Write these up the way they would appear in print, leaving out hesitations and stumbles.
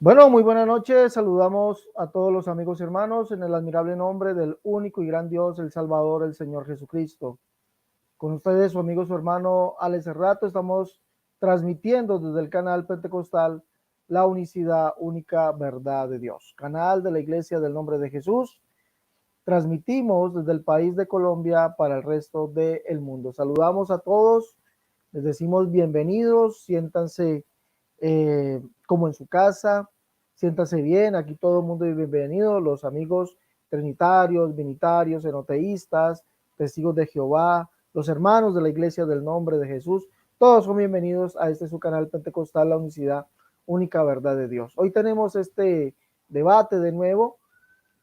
Bueno, muy buenas noches. Saludamos a todos los amigos y hermanos en el admirable nombre del único y gran Dios, el Salvador, el Señor Jesucristo. Con ustedes, su amigo, su hermano Alex Cerrato, estamos transmitiendo desde el canal Pentecostal la unicidad, única verdad de Dios. Canal de la Iglesia del Nombre de Jesús. Transmitimos desde el país de Colombia para el resto del mundo. Saludamos a todos, les decimos bienvenidos, siéntanse como en su casa, siéntase bien, aquí todo el mundo es bienvenido, los amigos trinitarios, binitarios, enoteístas, testigos de Jehová, los hermanos de la Iglesia del Nombre de Jesús, todos son bienvenidos a este su canal Pentecostal, la unicidad, única verdad de Dios. Hoy tenemos este debate de nuevo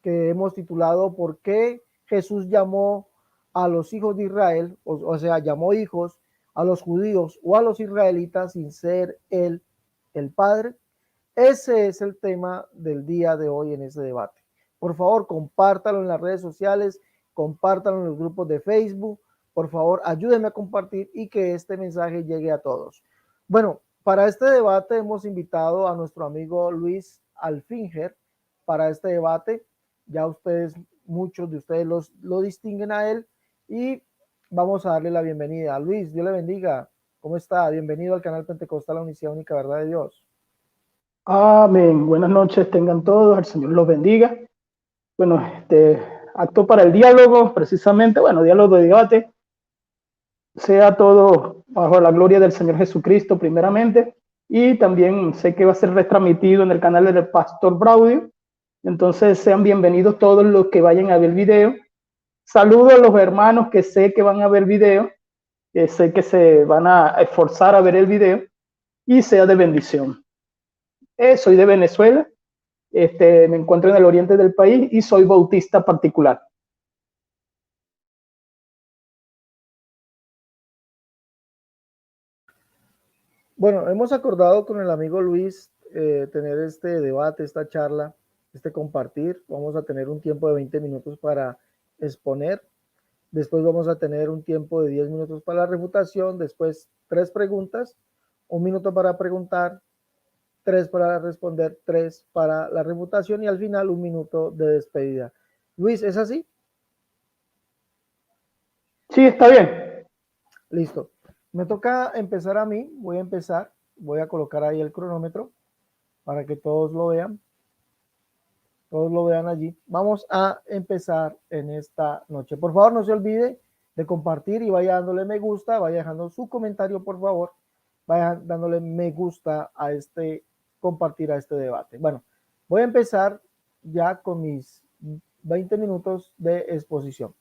que hemos titulado ¿Por qué Jesús llamó a los hijos de Israel, o sea, llamó hijos a los judíos o a los israelitas sin ser él el Padre? Ese es el tema del día de hoy en ese debate. Por favor, compártalo en las redes sociales, compártalo en los grupos de Facebook. Por favor, ayúdenme a compartir y que este mensaje llegue a todos. Bueno, para este debate hemos invitado a nuestro amigo Luis Alfinger para este debate. Ya ustedes, muchos de ustedes lo distinguen a él y vamos a darle la bienvenida. Luis, Dios le bendiga. ¿Cómo está? Bienvenido al canal Pentecostal, la unicidad, única verdad de Dios. Amén. Buenas noches tengan todos, el Señor los bendiga. Bueno, acto para el diálogo, precisamente, diálogo de debate, sea todo bajo la gloria del Señor Jesucristo primeramente, y también sé que va a ser retransmitido en el canal del Pastor Braudio, entonces sean bienvenidos todos los que vayan a ver el video. Saludo a los hermanos que sé que van a ver el video, que sé que se van a esforzar a ver el video, y sea de bendición. Soy de Venezuela. Me encuentro en el oriente del país y soy bautista particular. Bueno, hemos acordado con el amigo Luis tener este debate, esta charla, este compartir. Vamos a tener un tiempo de 20 minutos para exponer. Después vamos a tener un tiempo de 10 minutos para la refutación. Después 3 preguntas, 1 minuto para preguntar, 3 para responder, 3 para la refutación y al final 1 minuto de despedida. Luis, ¿es así? Sí, está bien. Listo. Me toca empezar a mí. Voy a empezar. Voy a colocar ahí el cronómetro para que todos lo vean. Todos lo vean allí. Vamos a empezar en esta noche. Por favor, no se olvide de compartir y vaya dándole me gusta, vaya dejando su comentario, por favor. Vaya dándole me gusta a compartir a este debate. Bueno, voy a empezar ya con mis 20 minutos de exposición.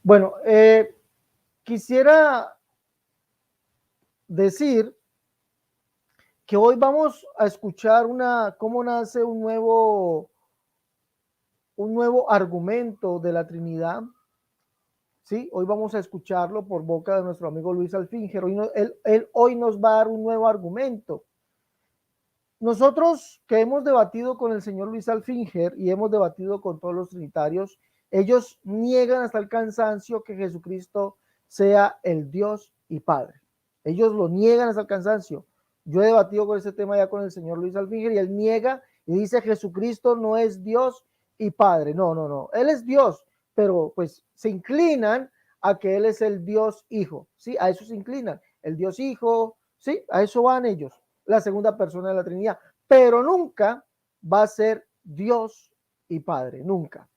Bueno, quisiera decir que hoy vamos a escuchar cómo nace un nuevo argumento de la Trinidad. ¿Sí? Hoy vamos a escucharlo por boca de nuestro amigo Luis Alfinger. Él hoy nos va a dar un nuevo argumento. Nosotros que hemos debatido con el señor Luis Alfinger y hemos debatido con todos los trinitarios, ellos niegan hasta el cansancio que Jesucristo sea el Dios y Padre. Ellos lo niegan hasta el cansancio. Yo he debatido con ese tema ya con el señor Luis Alfinger y él niega y dice Jesucristo no es Dios y Padre. No, no, no. Él es Dios, pero pues se inclinan a que él es el Dios Hijo. ¿Sí? A eso se inclinan. El Dios Hijo, ¿sí? A eso van ellos. La segunda persona de la Trinidad, pero nunca va a ser Dios y Padre, nunca.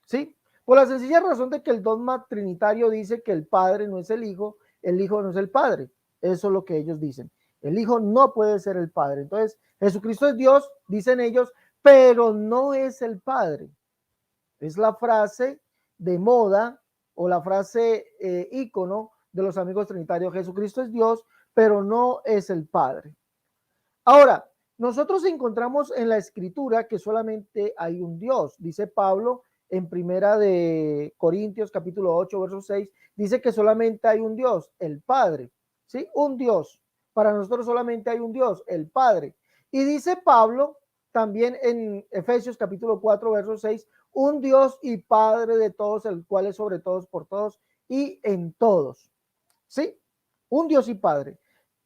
¿Sí? Por la sencilla razón de que el dogma trinitario dice que el Padre no es el Hijo no es el Padre. Eso es lo que ellos dicen. El Hijo no puede ser el Padre. Entonces, Jesucristo es Dios, dicen ellos, pero no es el Padre. Es la frase de moda o la frase ícono de los amigos trinitarios. Jesucristo es Dios, pero no es el Padre. Ahora, nosotros encontramos en la escritura que solamente hay un Dios. Dice Pablo en primera de Corintios capítulo 8, verso 6, dice que solamente hay un Dios, el Padre. ¿Sí? Un Dios. Para nosotros solamente hay un Dios, el Padre. Y dice Pablo también en Efesios capítulo 4, verso 6, un Dios y Padre de todos, el cual es sobre todos, por todos y en todos. ¿Sí? Un Dios y Padre.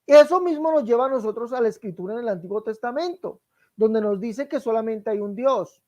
Eso mismo nos lleva a nosotros a la escritura en el Antiguo Testamento, donde nos dice que solamente hay un Dios,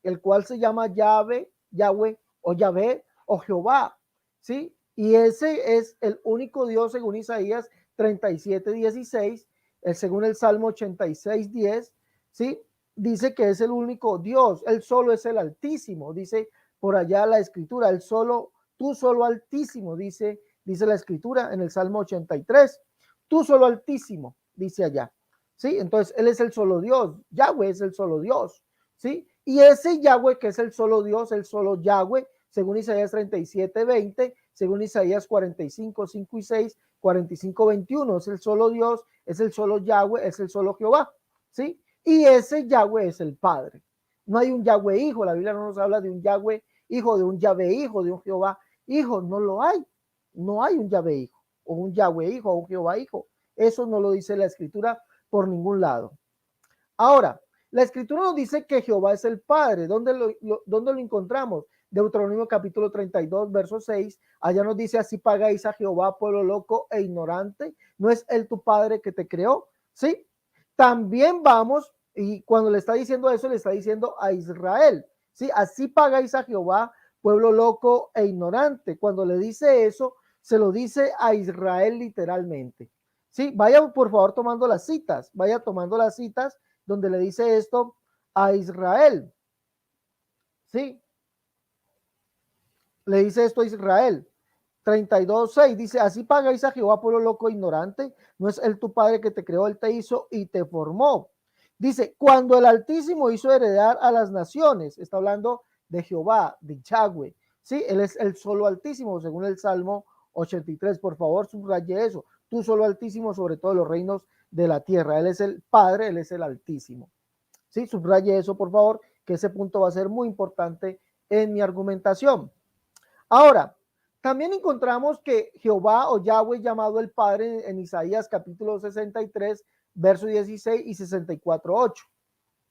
el cual se llama Yahvé, Yahweh o Yahvé o Jehová, ¿sí? Y ese es el único Dios según Isaías 37:16, según el Salmo 86:10, ¿sí? Dice que es el único Dios, él solo es el Altísimo, dice por allá la escritura, él solo, tú solo Altísimo, dice la escritura en el Salmo 83, tú solo Altísimo, dice allá, ¿sí? Entonces él es el solo Dios, Yahweh es el solo Dios, ¿sí? Y ese Yahweh que es el solo Dios, el solo Yahweh, según Isaías 37:20, según Isaías 45:5 y 6, 45:21, es el solo Dios, es el solo Yahweh, es el solo Jehová, ¿sí? Y ese Yahweh es el Padre. No hay un Yahweh hijo, la Biblia no nos habla de un Yahweh hijo, de un Yahvé hijo, de un Jehová hijo, no lo hay. No hay un Yahvé hijo, o un Yahweh hijo, o un Jehová hijo. Eso no lo dice la escritura por ningún lado. Ahora, la escritura nos dice que Jehová es el Padre. ¿Dónde lo encontramos? Deuteronomio capítulo 32, verso 6. Allá nos dice, así pagáis a Jehová, pueblo loco e ignorante. ¿No es él tu Padre que te creó? ¿Sí? También vamos, y cuando le está diciendo eso, le está diciendo a Israel. ¿Sí? Así pagáis a Jehová, pueblo loco e ignorante. Cuando le dice eso, se lo dice a Israel literalmente. ¿Sí? Vaya por favor tomando las citas, vaya tomando las citas donde le dice esto a Israel. ¿Sí? Le dice esto a Israel. 32:6 dice, así pagáis a Jehová, pueblo loco e ignorante, no es él tu padre que te creó, él te hizo y te formó. Dice, cuando el Altísimo hizo heredar a las naciones, está hablando de Jehová, de Yahweh, ¿sí? Él es el solo Altísimo, según el Salmo 83, por favor subraye eso, tú solo Altísimo sobre todos los reinos de la tierra, él es el Padre, él es el Altísimo, ¿sí? Subraye eso, por favor, que ese punto va a ser muy importante en mi argumentación. Ahora, también encontramos que Jehová o Yahweh llamado el Padre en Isaías capítulo 63, verso 16 y 64:8.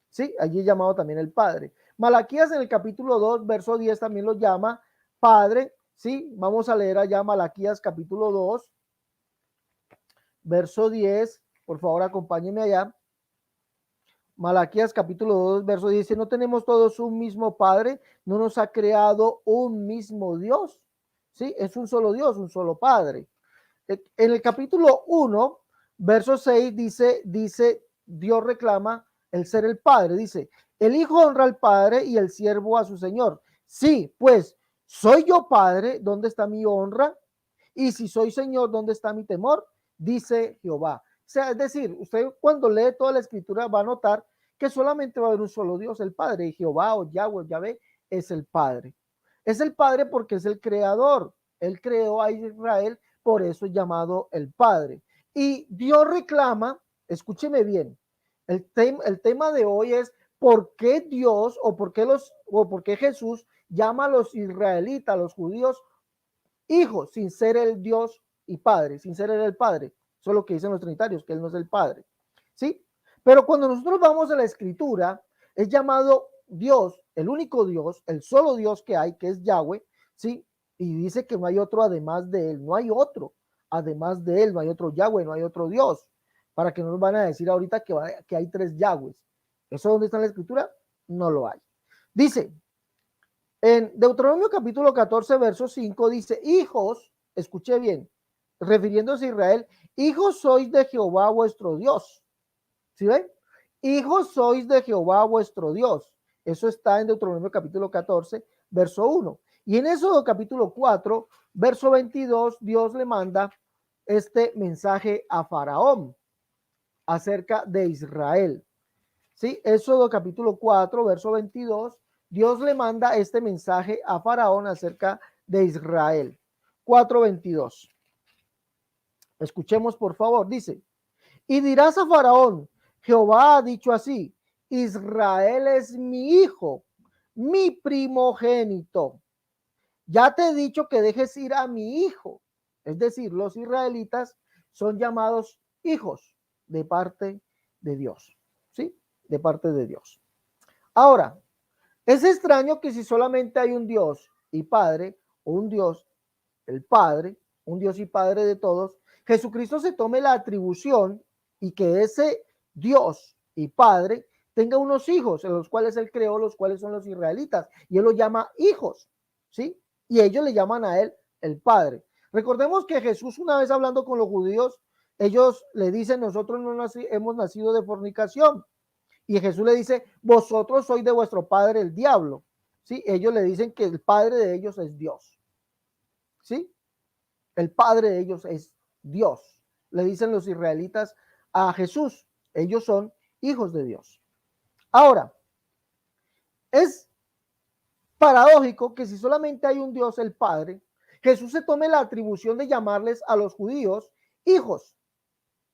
¿Sí? Allí llamado también el Padre. Malaquías en el capítulo 2, verso 10 también lo llama Padre. ¿Sí? Vamos a leer allá Malaquías capítulo 2, verso 10. Por favor, acompáñenme allá. Malaquías capítulo 2, verso 10. Dice, ¿no tenemos todos un mismo Padre? ¿No nos ha creado un mismo Dios? ¿Sí? Es un solo Dios, un solo Padre. En el capítulo 1, verso 6, dice, Dios reclama el ser el Padre. Dice, el Hijo honra al Padre y el siervo a su Señor. Sí, pues, soy yo Padre, ¿dónde está mi honra? Y si soy Señor, ¿dónde está mi temor? Dice Jehová. O sea, es decir, usted cuando lee toda la escritura va a notar que solamente va a haber un solo Dios, el Padre, y Jehová o Yahweh, Yahvé, es el Padre. Es el Padre porque es el creador. Él creó a Israel, por eso es llamado el Padre. Y Dios reclama, escúcheme bien, el tema de hoy es por qué Dios o por qué Jesús llama a los israelitas, a los judíos, hijos, sin ser el Dios y Padre, sin ser el Padre. Eso es lo que dicen los trinitarios, que Él no es el Padre. ¿Sí? Pero cuando nosotros vamos a la Escritura, es llamado Dios, el único Dios, el solo Dios que hay, que es Yahweh, ¿sí? Y dice que no hay otro además de Él, no hay otro además de Él, no hay otro Yahweh, no hay otro Dios. Para que no nos van a decir ahorita que hay tres Yahwehs. ¿Eso dónde está en la Escritura? No lo hay. Dice, en Deuteronomio capítulo 14, verso 5 dice, hijos, escuche bien, refiriéndose a Israel, hijos sois de Jehová vuestro Dios. ¿Sí ven? Hijos sois de Jehová vuestro Dios. Eso está en Deuteronomio capítulo 14, verso 1. Y en Éxodo capítulo 4, verso 22, Dios le manda este mensaje a Faraón acerca de Israel. ¿Sí? Éxodo capítulo 4, verso 22, Dios le manda este mensaje a Faraón acerca de Israel. 4:22. Escuchemos por favor, dice, y dirás a Faraón, Jehová ha dicho así, Israel es mi hijo, mi primogénito. Ya te he dicho que dejes ir a mi hijo. Es decir, los israelitas son llamados hijos de parte de Dios. ¿Sí? De parte de Dios. Ahora, es extraño que si solamente hay un Dios y Padre, o un Dios, el Padre, un Dios y Padre de todos, Jesucristo se tome la atribución y que ese Dios y Padre tenga unos hijos, en los cuales él creó, los cuales son los israelitas, y él los llama hijos, ¿sí? Y ellos le llaman a él el Padre. Recordemos que Jesús, una vez hablando con los judíos, ellos le dicen, nosotros no hemos nacido de fornicación. Y Jesús le dice, vosotros sois de vuestro padre el diablo. ¿Sí? Ellos le dicen que el padre de ellos es Dios. ¿Sí? El padre de ellos es Dios. Le dicen los israelitas a Jesús. Ellos son hijos de Dios. Ahora, es paradójico que si solamente hay un Dios, el Padre, Jesús se tome la atribución de llamarles a los judíos hijos,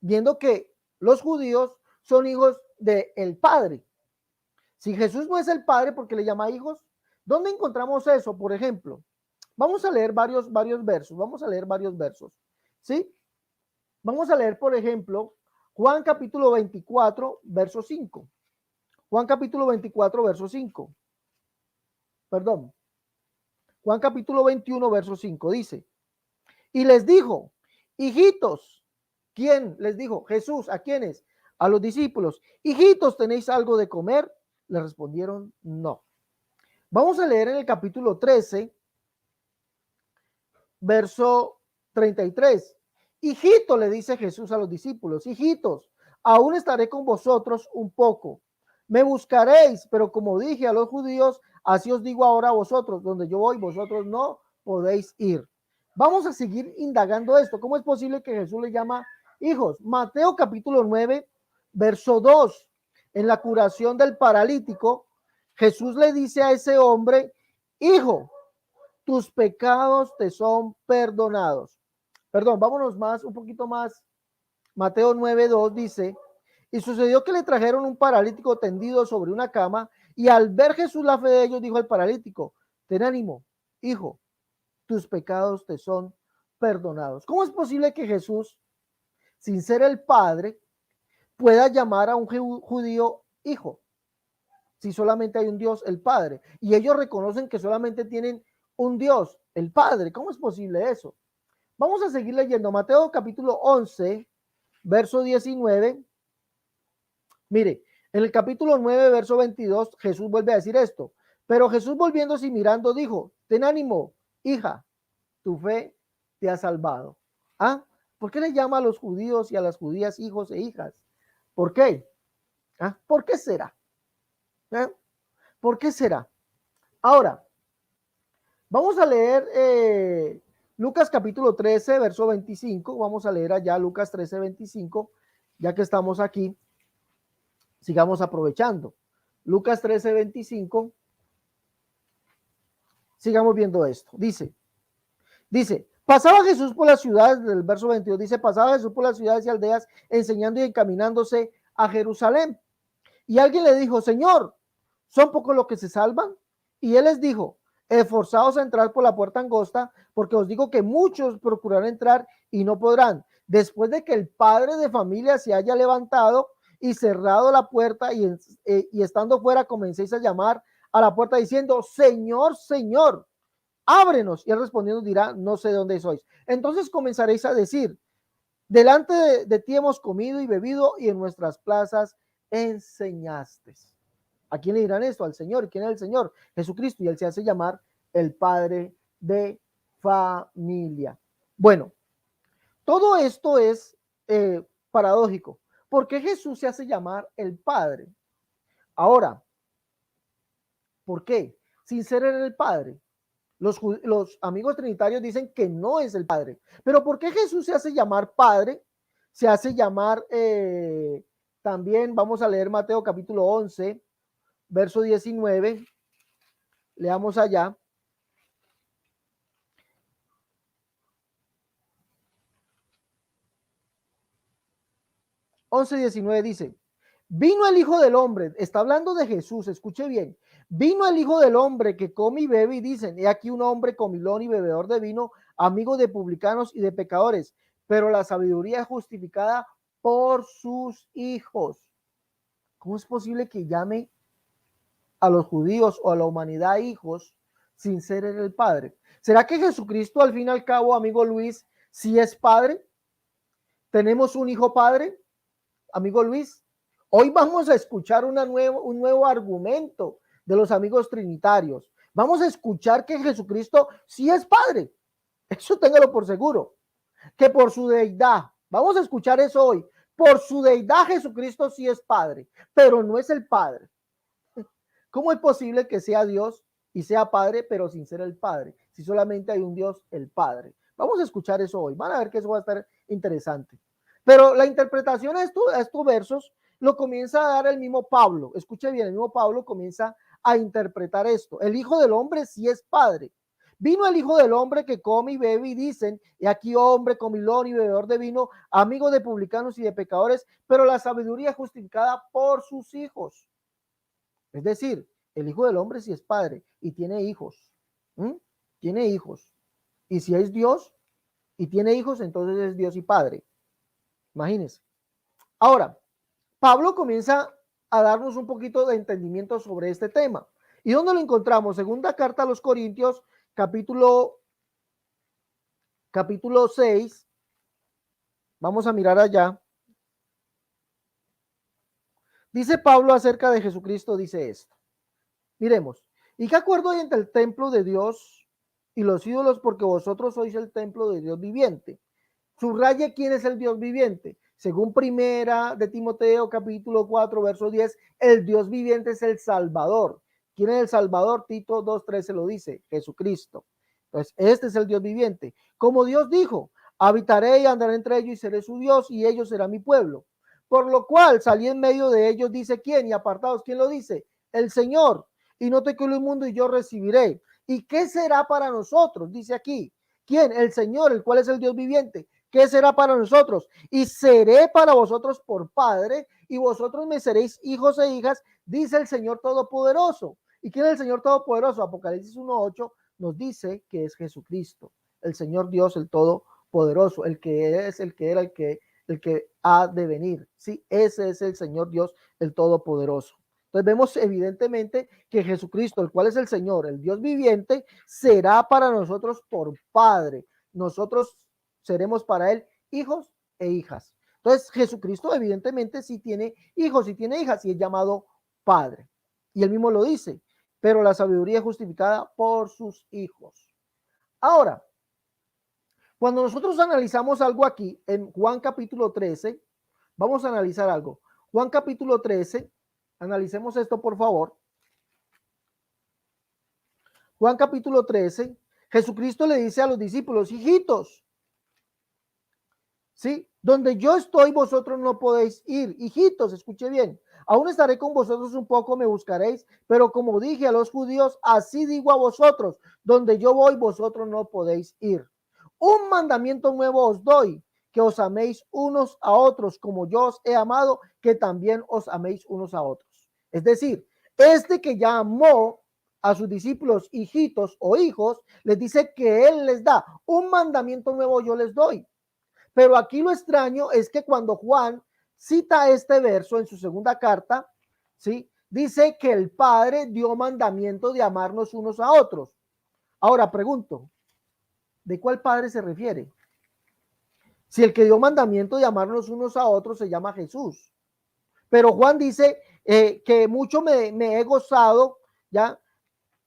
viendo que los judíos son hijos del Padre. Si Jesús no es el Padre, ¿por qué le llama hijos? ¿Dónde encontramos eso? Por ejemplo, vamos a leer varios versos, ¿sí? Vamos a leer, por ejemplo, Juan capítulo 24, verso 5. Juan capítulo 24, verso 5. Perdón. Juan capítulo 21, verso 5 dice, y les dijo, hijitos, ¿quién les dijo? Jesús, ¿a quiénes? A los discípulos, hijitos, ¿tenéis algo de comer? Le respondieron, no. Vamos a leer en el capítulo 13, verso 33. Hijito, le dice Jesús a los discípulos, hijitos, aún estaré con vosotros un poco. Me buscaréis, pero como dije a los judíos, así os digo ahora a vosotros, donde yo voy, vosotros no podéis ir. Vamos a seguir indagando esto. ¿Cómo es posible que Jesús le llama hijos? Mateo capítulo 9, verso 2. En la curación del paralítico, Jesús le dice a ese hombre, hijo, tus pecados te son perdonados. Perdón, vámonos un poquito más. Mateo 9:2 dice, y sucedió que le trajeron un paralítico tendido sobre una cama, y al ver Jesús la fe de ellos, dijo al paralítico, ten ánimo, hijo, tus pecados te son perdonados. ¿Cómo es posible que Jesús, sin ser el Padre, pueda llamar a un judío hijo? Si solamente hay un Dios, el Padre, y ellos reconocen que solamente tienen un Dios, el Padre. ¿Cómo es posible eso? Vamos a seguir leyendo Mateo capítulo 11, verso 19. Mire, en el capítulo 9, verso 22, Jesús vuelve a decir esto. Pero Jesús volviéndose y mirando dijo, ten ánimo, hija, tu fe te ha salvado. ¿Ah? ¿Por qué le llama a los judíos y a las judías hijos e hijas? ¿Por qué? ¿Ah? ¿Por qué será? ¿Ah? ¿Por qué será? Ahora, vamos a leer Lucas capítulo 13, verso 25. Vamos a leer allá Lucas 13, 25, ya que estamos aquí. Sigamos aprovechando. Lucas 13, 25. Sigamos viendo esto. Dice, pasaba Jesús por las ciudades, del verso 22, dice, pasaba Jesús por las ciudades y aldeas, enseñando y encaminándose a Jerusalén. Y alguien le dijo, Señor, ¿son pocos los que se salvan? Y él les dijo, esforzaos a entrar por la puerta angosta, porque os digo que muchos procurarán entrar y no podrán. Después de que el padre de familia se haya levantado y cerrado la puerta y estando fuera comencéis a llamar a la puerta diciendo, Señor, Señor, ábrenos. Y él respondiendo dirá, no sé de dónde sois. Entonces comenzaréis a decir, delante de ti hemos comido y bebido y en nuestras plazas enseñaste. ¿A quién le dirán esto? Al Señor. ¿Quién es el Señor? Jesucristo. Y él se hace llamar el Padre de familia. Bueno, todo esto es paradójico. ¿Por qué Jesús se hace llamar el Padre? Ahora, ¿por qué? Sin ser el Padre. Los amigos trinitarios dicen que no es el Padre. Pero ¿por qué Jesús se hace llamar Padre? Se hace llamar también, vamos a leer Mateo capítulo 11, verso 19. Leamos allá. Once 19 dice, vino el Hijo del Hombre, está hablando de Jesús, escuche bien, vino el Hijo del Hombre que come y bebe y dicen, he aquí un hombre comilón y bebedor de vino, amigo de publicanos y de pecadores, pero la sabiduría es justificada por sus hijos. ¿Cómo es posible que llame a los judíos o a la humanidad hijos sin ser el Padre? ¿Será que Jesucristo al fin y al cabo, amigo Luis, sí es Padre? ¿Tenemos un hijo padre, amigo Luis? Hoy vamos a escuchar un nuevo argumento de los amigos trinitarios. Vamos a escuchar que Jesucristo sí es padre. Eso téngalo por seguro. Que por su deidad, vamos a escuchar eso hoy. Por su deidad Jesucristo sí es padre, pero no es el padre. ¿Cómo es posible que sea Dios y sea padre, pero sin ser el padre? Si solamente hay un Dios, el padre. Vamos a escuchar eso hoy. Van a ver que eso va a estar interesante. Pero la interpretación a estos versos lo comienza a dar el mismo Pablo. Escuche bien, el mismo Pablo comienza a interpretar esto. El Hijo del Hombre sí es padre. Vino el Hijo del Hombre que come y bebe y dicen, y aquí hombre comilón y bebedor de vino, amigo de publicanos y de pecadores, pero la sabiduría es justificada por sus hijos. Es decir, el Hijo del Hombre sí es padre y tiene hijos. Tiene hijos. Y si es Dios y tiene hijos, entonces es Dios y Padre. Imagínense. Ahora, Pablo comienza a darnos un poquito de entendimiento sobre este tema. ¿Y dónde lo encontramos? Segunda carta a los Corintios, capítulo 6. Vamos a mirar allá. Dice Pablo acerca de Jesucristo, dice esto. Miremos. ¿Y qué acuerdo hay entre el templo de Dios y los ídolos? Porque vosotros sois el templo de Dios viviente. Subraye quién es el Dios viviente. Según primera de Timoteo, capítulo 4, verso 10, el Dios viviente es el Salvador. ¿Quién es el Salvador? Tito 2:13 lo dice, Jesucristo. Entonces, este es el Dios viviente. Como Dios dijo, habitaré y andaré entre ellos y seré su Dios y ellos serán mi pueblo. Por lo cual salí en medio de ellos, dice quién, y apartados, ¿quién lo dice? El Señor. Y no te quiero el mundo y yo recibiré. ¿Y qué será para nosotros? Dice aquí. ¿Quién? El Señor, el cual es el Dios viviente. ¿Qué será para nosotros? Y seré para vosotros por padre, y vosotros me seréis hijos e hijas, dice el Señor Todopoderoso. ¿Y quién es el Señor Todopoderoso? Apocalipsis 1:8 nos dice que es Jesucristo, el Señor Dios, el Todopoderoso, el que es, el que era, el que ha de venir. Sí, ese es el Señor Dios, el Todopoderoso. Entonces vemos evidentemente que Jesucristo, el cual es el Señor, el Dios viviente, será para nosotros por padre. Nosotros seremos para él hijos e hijas. Entonces Jesucristo evidentemente sí tiene hijos y tiene hijas y es llamado padre. Y él mismo lo dice, pero la sabiduría es justificada por sus hijos. Ahora, cuando nosotros analizamos algo aquí en Juan capítulo 13, vamos a analizar algo. Juan capítulo 13, analicemos esto por favor. Juan capítulo 13, Jesucristo le dice a los discípulos, hijitos, ¿sí? Donde yo estoy, vosotros no podéis ir. Hijitos, escuche bien. Aún estaré con vosotros un poco, me buscaréis, pero como dije a los judíos, así digo a vosotros, donde yo voy, vosotros no podéis ir. Un mandamiento nuevo os doy, que os améis unos a otros, como yo os he amado, que también os améis unos a otros. Es decir, este que ya amó a sus discípulos, hijitos o hijos, les dice que él les da un mandamiento nuevo, yo les doy. Pero aquí lo extraño es que cuando Juan cita este verso en su segunda carta, ¿sí? Dice que el Padre dio mandamiento de amarnos unos a otros. Ahora pregunto, ¿de cuál Padre se refiere? Si el que dio mandamiento de amarnos unos a otros se llama Jesús. Pero Juan dice que mucho me he gozado, ya,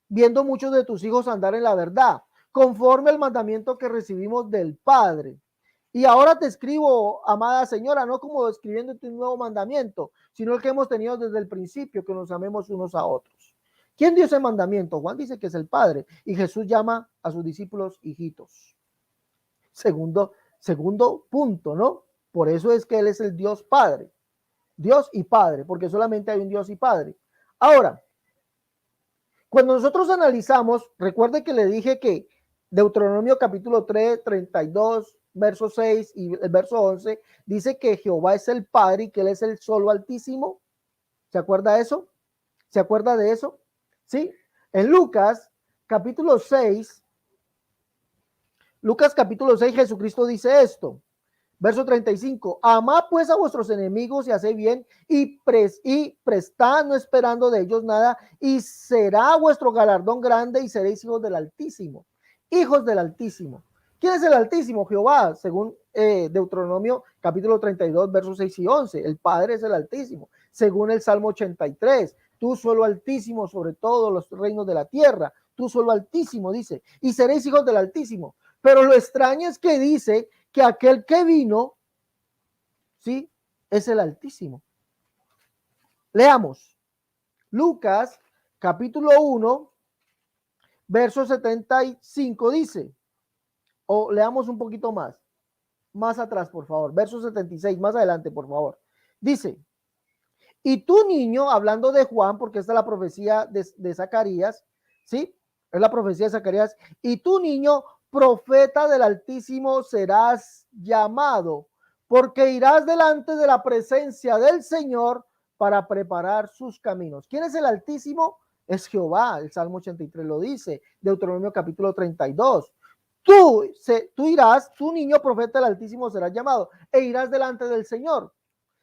viendo muchos de tus hijos andar en la verdad, conforme al mandamiento que recibimos del Padre. Y ahora te escribo, amada señora, no como escribiéndote un nuevo mandamiento, sino el que hemos tenido desde el principio, que nos amemos unos a otros. ¿Quién dio ese mandamiento? Juan dice que es el Padre, y Jesús llama a sus discípulos hijitos. Segundo punto, ¿no? Por eso es que Él es el Dios Padre, Dios y Padre, porque solamente hay un Dios y Padre. Ahora, cuando nosotros analizamos, recuerde que le dije que Deuteronomio capítulo 3, 32, verso 6 y el verso 11, dice que Jehová es el Padre y que Él es el solo Altísimo. ¿Se acuerda de eso? ¿Se acuerda de eso? ¿Sí? En Lucas capítulo 6, Jesucristo dice esto. Verso 35, amad pues a vuestros enemigos y haced bien y prestad no esperando de ellos nada y será vuestro galardón grande y seréis hijos del Altísimo. Hijos del Altísimo. ¿Quién es el Altísimo? Jehová, según Deuteronomio capítulo 32, versos 6 y 11. El Padre es el Altísimo. Según el Salmo 83, tú solo Altísimo sobre todos los reinos de la tierra. Tú solo Altísimo, dice, y seréis hijos del Altísimo. Pero lo extraño es que dice que aquel que vino, ¿sí?, es el Altísimo. Leamos. Lucas, capítulo 1, verso 75 dice, o leamos un poquito más atrás, por favor, verso 76, más adelante, por favor. Dice, y tú, niño, hablando de Juan, porque esta es la profecía de Zacarías, ¿sí? Es la profecía de Zacarías. Y tú, niño, profeta del Altísimo serás llamado, porque irás delante de la presencia del Señor para preparar sus caminos. ¿Quién es el Altísimo? Es Jehová. El Salmo 83 lo dice. Deuteronomio capítulo 32. Tú irás, tú, niño, profeta del Altísimo serás llamado, e irás delante del Señor.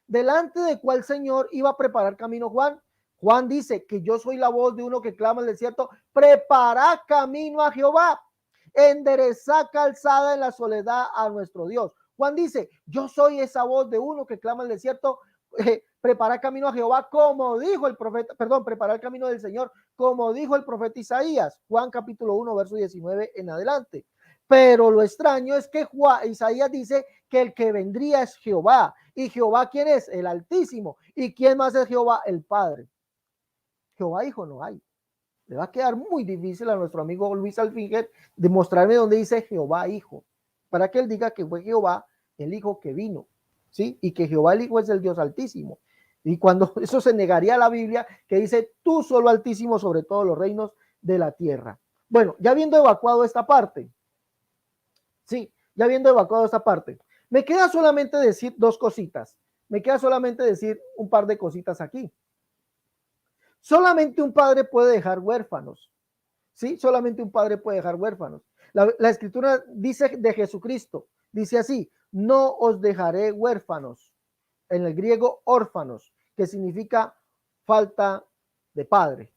¿Delante de cuál Señor iba a preparar camino Juan? Juan dice que yo soy la voz de uno que clama en el desierto, prepara camino a Jehová, endereza calzada en la soledad a nuestro Dios. Juan dice, yo soy esa voz de uno que clama en el desierto, prepara camino a Jehová, como dijo el profeta, prepara el camino del Señor, como dijo el profeta Isaías, Juan capítulo 1, verso 19 en adelante. Pero lo extraño es que Isaías dice que el que vendría es Jehová. ¿Y Jehová quién es? El Altísimo. ¿Y quién más es Jehová? El Padre. Jehová Hijo no hay. Le va a quedar muy difícil a nuestro amigo Luis Alfinger demostrarme dónde dice Jehová Hijo, para que él diga que fue Jehová el Hijo que vino, ¿sí? Y que Jehová el Hijo es el Dios Altísimo. Y cuando eso se negaría a la Biblia, que dice tú solo Altísimo sobre todos los reinos de la tierra. Bueno, ya habiendo evacuado esta parte, sí, ya habiendo evacuado esta parte, me queda solamente decir dos cositas. Me queda solamente decir un par de cositas aquí. Solamente un padre puede dejar huérfanos. ¿Sí? Solamente un padre puede dejar huérfanos. La escritura dice de Jesucristo, dice así, no os dejaré huérfanos. En el griego, órfanos, que significa falta de padre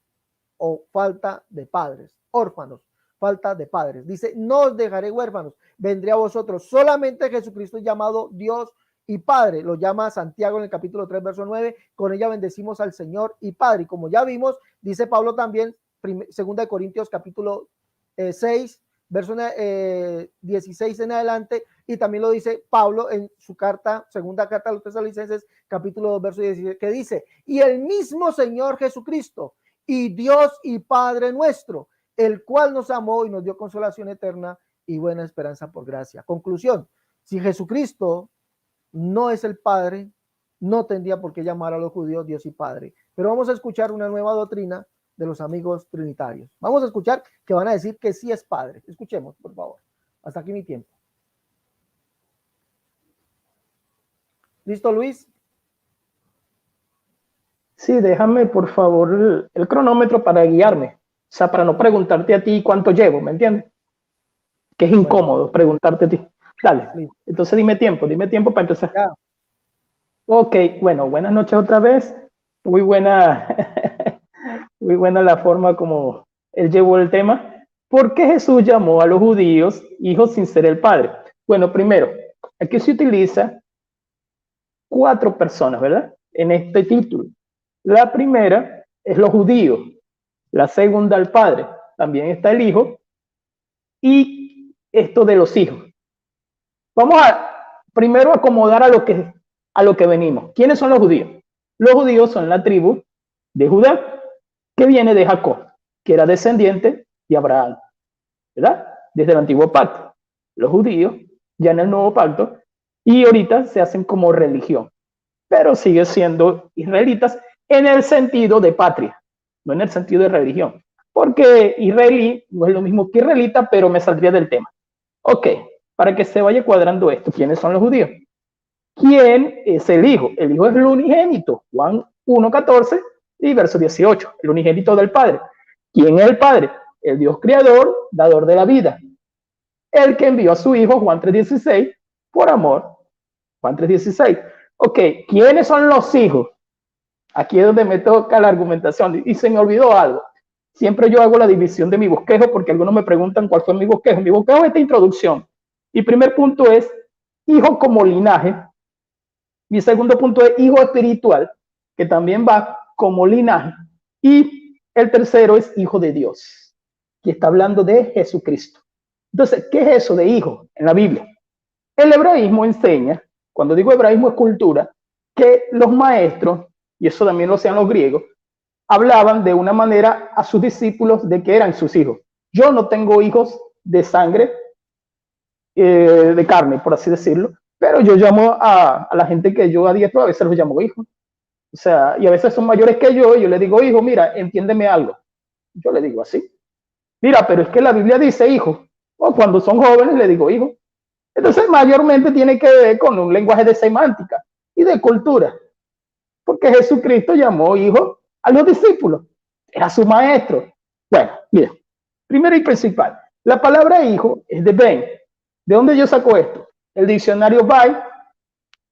o falta de padres. Órfanos, falta de padres. Dice, no os dejaré huérfanos, vendré a vosotros. Solamente Jesucristo es llamado Dios y Padre. Lo llama Santiago en el capítulo 3, verso 9. Con ella bendecimos al Señor y Padre. Y como ya vimos, dice Pablo también, 2 Corintios capítulo 6, verso 16 en adelante. Y también lo dice Pablo en su carta, segunda carta a los Tesalonicenses, capítulo 2, verso 17, que dice, y el mismo Señor Jesucristo, y Dios y Padre nuestro, el cual nos amó y nos dio consolación eterna y buena esperanza por gracia. Conclusión, si Jesucristo no es el Padre, no tendría por qué llamar a los judíos Dios y Padre. Pero vamos a escuchar una nueva doctrina de los amigos trinitarios. Vamos a escuchar que van a decir que sí es Padre. Escuchemos, por favor. Hasta aquí mi tiempo. ¿Listo, Luis? Sí, déjame por favor el cronómetro para guiarme. O sea, para no preguntarte a ti cuánto llevo, ¿me entiendes? Que es incómodo preguntarte a ti. Dale, listo. Entonces dime tiempo para empezar. Ya. Ok, bueno, buenas noches otra vez. Muy buena, muy buena la forma como él llevó el tema. ¿Por qué Jesús llamó a los judíos hijos sin ser el Padre? Bueno, primero, aquí se utiliza 4 personas, ¿verdad? En este título. La primera es los judíos, la segunda el Padre, también está el Hijo, y esto de los hijos. Vamos a primero acomodar a lo que venimos. ¿Quiénes son los judíos? Los judíos son la tribu de Judá, que viene de Jacob, que era descendiente de Abraham, ¿verdad? Desde el antiguo pacto. Los judíos, ya en el nuevo pacto, y ahorita se hacen como religión, pero siguen siendo israelitas en el sentido de patria, no en el sentido de religión, porque israelí no es lo mismo que israelita, pero me saldría del tema. Ok, para que se vaya cuadrando esto, ¿quiénes son los judíos? ¿Quién es el Hijo? El Hijo es el unigénito, Juan 1:14 y verso 18, el unigénito del Padre. ¿Quién es el Padre? El Dios creador, dador de la vida. El que envió a su Hijo, Juan 3:16, por amor. Juan 3:16. Ok, ¿quiénes son los hijos? Aquí es donde me toca la argumentación y se me olvidó algo. Siempre yo hago la división de mi bosquejo porque algunos me preguntan cuál fue mi bosquejo. Mi bosquejo es esta introducción. Mi primer punto es hijo como linaje. Mi segundo punto es hijo espiritual, que también va como linaje. Y el tercero es hijo de Dios, que está hablando de Jesucristo. Entonces, ¿qué es eso de hijo en la Biblia? El hebraísmo enseña, cuando digo hebraísmo es cultura, que los maestros, y eso también lo hacían los griegos, hablaban de una manera a sus discípulos de que eran sus hijos. Yo no tengo hijos de sangre, de carne, por así decirlo, pero yo llamo a la gente que yo adiestro, a veces los llamo hijos. O sea, y a veces son mayores que yo, y yo le digo, hijo, mira, entiéndeme algo. Yo le digo así. Mira, pero es que la Biblia dice hijo. O cuando son jóvenes le digo hijo. Entonces, mayormente tiene que ver con un lenguaje de semántica y de cultura. Porque Jesucristo llamó hijo a los discípulos. Era su maestro. Bueno, bien. Primero y principal, la palabra hijo es de Ben. ¿De dónde yo saco esto? El diccionario Bay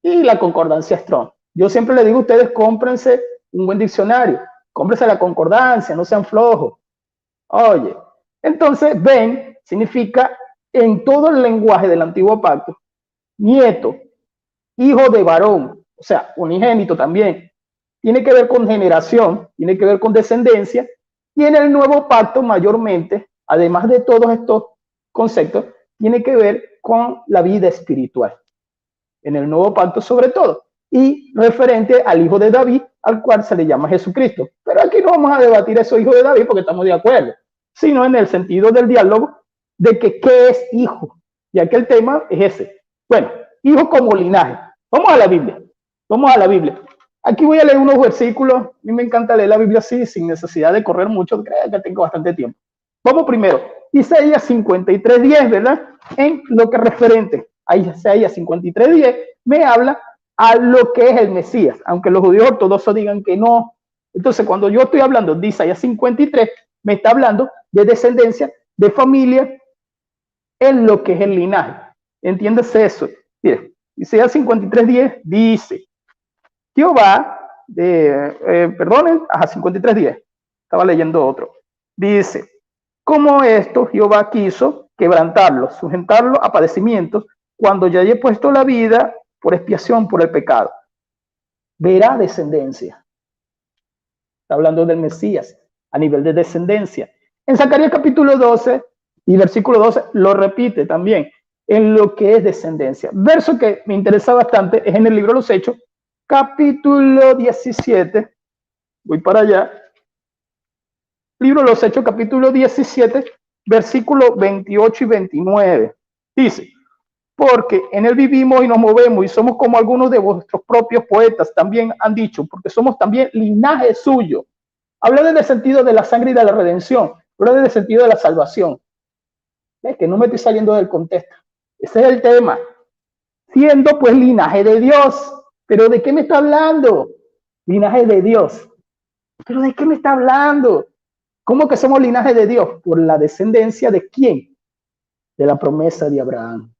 y la concordancia Strong. Yo siempre le digo a ustedes, cómprense un buen diccionario. Cómprense la concordancia, no sean flojos. Oye, entonces Ben significa en todo el lenguaje del antiguo pacto, nieto, hijo de varón, o sea, unigénito también. Tiene que ver con generación, tiene que ver con descendencia, y en el nuevo pacto mayormente, además de todos estos conceptos, tiene que ver con la vida espiritual. En el nuevo pacto sobre todo, y referente al hijo de David, al cual se le llama Jesucristo. Pero aquí no vamos a debatir eso, hijo de David, porque estamos de acuerdo, sino en el sentido del diálogo de que qué es hijo, ya que el tema es ese. Bueno, hijo como linaje. Vamos a la Biblia. Vamos a la Biblia. Aquí voy a leer unos versículos. A mí me encanta leer la Biblia así, sin necesidad de correr mucho. Creo que tengo bastante tiempo. Vamos primero. Isaías 53:10, ¿verdad? En lo que referente a Isaías 53:10 me habla a lo que es el Mesías, aunque los judíos ortodoxos digan que no. Entonces, cuando yo estoy hablando de Isaías 53, me está hablando de descendencia, de familia, en lo que es el linaje. ¿Entiendes eso? Mire, Isaías 53:10 dice, Jehová, perdonen, 53:10, estaba leyendo otro, dice, como esto Jehová quiso quebrantarlo, sujetarlo a padecimientos, cuando ya haya puesto la vida por expiación por el pecado. Verá descendencia. Está hablando del Mesías a nivel de descendencia. En Zacarías capítulo 12 y versículo 12 lo repite también en lo que es descendencia. Verso que me interesa bastante es en el libro de los Hechos, capítulo 17. Voy para allá. Libro de los Hechos, capítulo 17, versículo 28 y 29. Dice, porque en él vivimos y nos movemos y somos como algunos de vuestros propios poetas también han dicho, porque somos también linaje suyo. Habla del sentido de la sangre y de la redención, habla del sentido de la salvación. ¿Ves? Que no me estoy saliendo del contexto. Ese es el tema. Siendo pues linaje de Dios. ¿Pero de qué me está hablando? Linaje de Dios. ¿Pero de qué me está hablando? ¿Cómo que somos linaje de Dios? Por la descendencia de ¿quién? De la promesa de Abraham.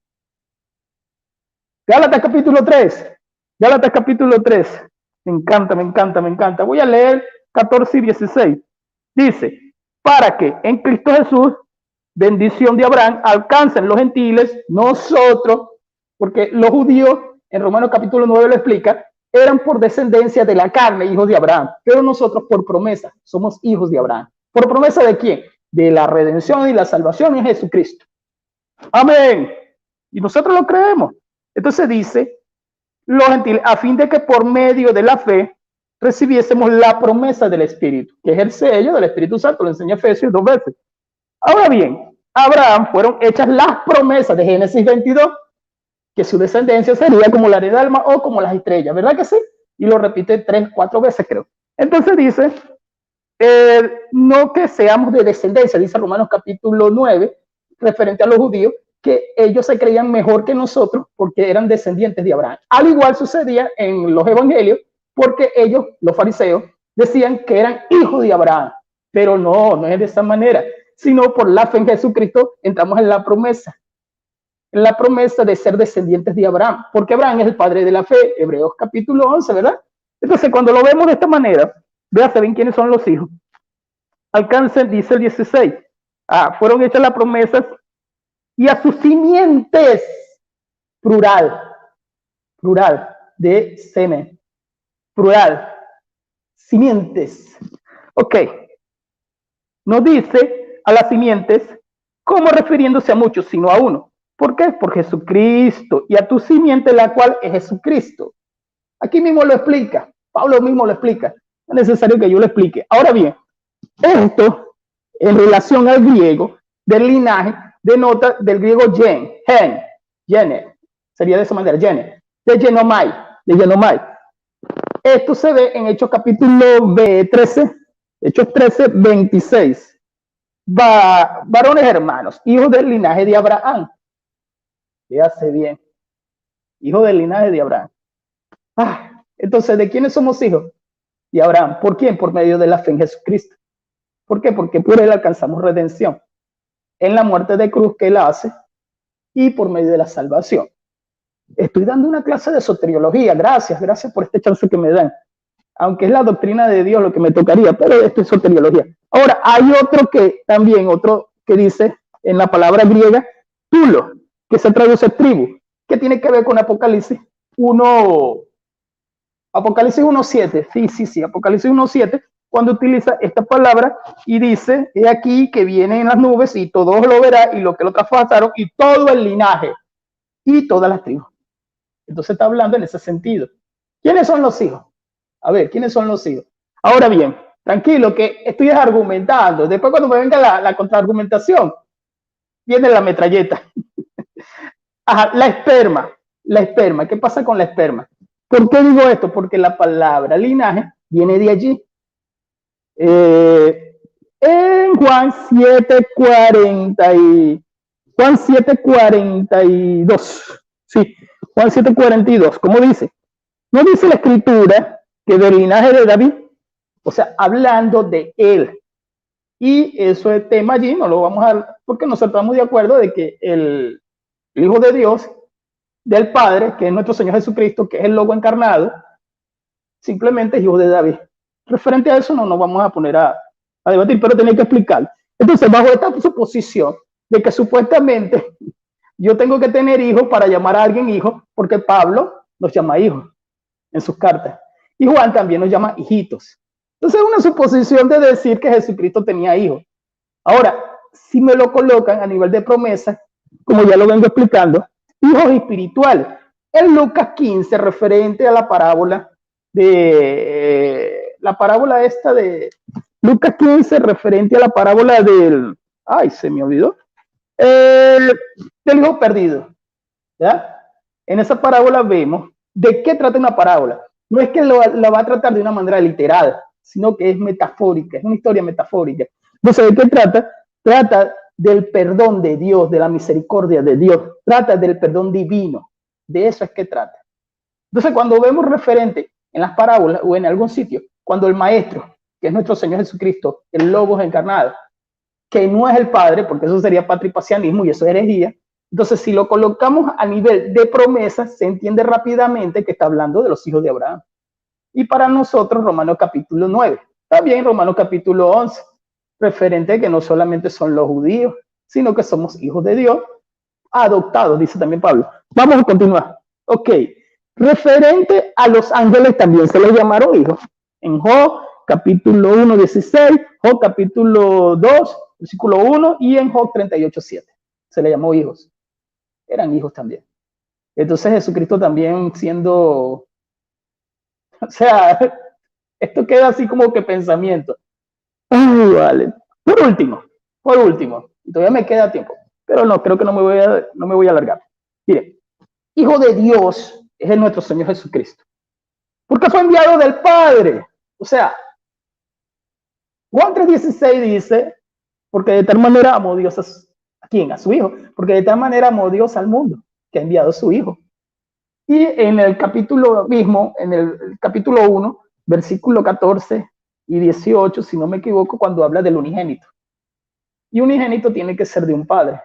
Gálatas capítulo 3. Gálatas capítulo 3. Me encanta, me encanta, me encanta. Voy a leer 14 y 16. Dice, para que en Cristo Jesús, bendición de Abraham, alcancen los gentiles, nosotros, porque los judíos, en Romanos capítulo 9 lo explica, eran por descendencia de la carne, hijos de Abraham, pero nosotros por promesa somos hijos de Abraham. ¿Por promesa de quién? De la redención y la salvación en Jesucristo. Amén. Y nosotros lo creemos. Entonces dice, los gentiles, a fin de que por medio de la fe recibiésemos la promesa del Espíritu, que es el sello del Espíritu Santo, lo enseña Efesios 2 veces. Ahora bien, a Abraham fueron hechas las promesas de Génesis 22, que su descendencia sería como la arena del mar o como las estrellas, ¿verdad que sí? Y lo repite 3, 4 veces, creo. Entonces dice, no que seamos de descendencia, dice Romanos capítulo 9, referente a los judíos, que ellos se creían mejor que nosotros porque eran descendientes de Abraham. Al igual sucedía en los evangelios, porque ellos, los fariseos, decían que eran hijos de Abraham, pero no es de esa manera, sino por la fe en Jesucristo entramos en la promesa de ser descendientes de Abraham, porque Abraham es el padre de la fe, Hebreos capítulo 11, ¿verdad? Entonces, cuando lo vemos de esta manera, vean, ¿saben quiénes son los hijos? Alcancen, dice el 16, fueron hechas las promesas y a sus simientes, plural, de semen, plural, simientes. Ok, no dice a las simientes como refiriéndose a muchos, sino a uno. ¿Por qué? Por Jesucristo y a tu simiente, la cual es Jesucristo. Aquí mismo lo explica, Pablo mismo lo explica. No es necesario que yo lo explique. Ahora bien, esto en relación al griego del linaje denota del griego gene, sería de esa manera, gene, de genomai. Esto se ve en Hechos capítulo 13, Hechos 13, 26. Varones hermanos, hijos del linaje de Abraham. Fíjate bien, hijos del linaje de Abraham. Entonces, ¿de quiénes somos hijos? De Abraham. ¿Por quién? Por medio de la fe en Jesucristo. ¿Por qué? Porque por él alcanzamos redención en la muerte de cruz que él hace y por medio de la salvación. Estoy dando una clase de soteriología. Gracias por este chance que me dan. Aunque es la doctrina de Dios lo que me tocaría, pero esto es soteriología. Ahora, hay otro que dice en la palabra griega, tulo, que se traduce tribu, que tiene que ver con Apocalipsis 1:7. Sí, Apocalipsis 1:7, cuando utiliza esta palabra y dice, he aquí que viene en las nubes y todos lo verán y lo que lo traspasaron y todo el linaje y todas las tribus. Entonces está hablando en ese sentido. ¿Quiénes son los hijos? A ver, ¿quiénes son los hijos? Ahora bien, tranquilo, que estoy argumentando. Después cuando me venga la contraargumentación, viene la metralleta. Ajá, la esperma. ¿Qué pasa con la esperma? ¿Por qué digo esto? Porque la palabra linaje viene de allí. En Juan 7:42. Sí, Juan 7:42. ¿Cómo dice? No dice la escritura que del linaje de David, o sea, hablando de él. Y eso es tema allí, no lo vamos a, porque nosotros estamos de acuerdo de que el Hijo de Dios, del Padre, que es nuestro Señor Jesucristo, que es el Logo encarnado, simplemente es hijo de David. Referente a eso no nos vamos a poner a debatir, pero tenía que explicar. Entonces, bajo esta suposición de que supuestamente yo tengo que tener hijos para llamar a alguien hijo, porque Pablo nos llama hijos en sus cartas. Y Juan también nos llama hijitos. Entonces es una suposición de decir que Jesucristo tenía hijos. Ahora, si me lo colocan a nivel de promesa, como ya lo vengo explicando, hijos espirituales. En Lucas 15, referente a la parábola de Lucas 15, referente a la parábola se me olvidó, del hijo perdido. ¿Ya? En esa parábola vemos de qué trata una parábola. No es que la va a tratar de una manera literal, sino que es metafórica, es una historia metafórica. Entonces, ¿de qué trata? Trata del perdón de Dios, de la misericordia de Dios, trata del perdón divino, de eso es que trata. Entonces, cuando vemos referente en las parábolas o en algún sitio, cuando el maestro, que es nuestro Señor Jesucristo, el Logos encarnado, que no es el Padre, porque eso sería patripacianismo y eso es herejía, entonces si lo colocamos a nivel de promesas, se entiende rápidamente que está hablando de los hijos de Abraham. Y para nosotros, Romanos capítulo 9, también Romanos capítulo 11, referente a que no solamente son los judíos, sino que somos hijos de Dios, adoptados, dice también Pablo. Vamos a continuar. Ok, referente a los ángeles también se les llamaron hijos. En Job capítulo 1, 16, Job capítulo 2, versículo 1 y en Job 38, 7. Se le llamó hijos. Eran hijos también. Entonces Jesucristo también siendo, o sea, esto queda así como que pensamiento. Vale. Por último, y todavía me queda tiempo, pero no, creo que no me voy a alargar. Mire, hijo de Dios es nuestro Señor Jesucristo. Porque fue enviado del Padre. O sea, Juan 3:16 dice, porque de tal manera amó Dios ¿a quién? A su Hijo. Porque de tal manera amó Dios al mundo, que ha enviado a su Hijo. Y en el capítulo mismo, en el capítulo 1, versículo 14 y 18, si no me equivoco, cuando habla del unigénito. Y unigénito tiene que ser de un padre,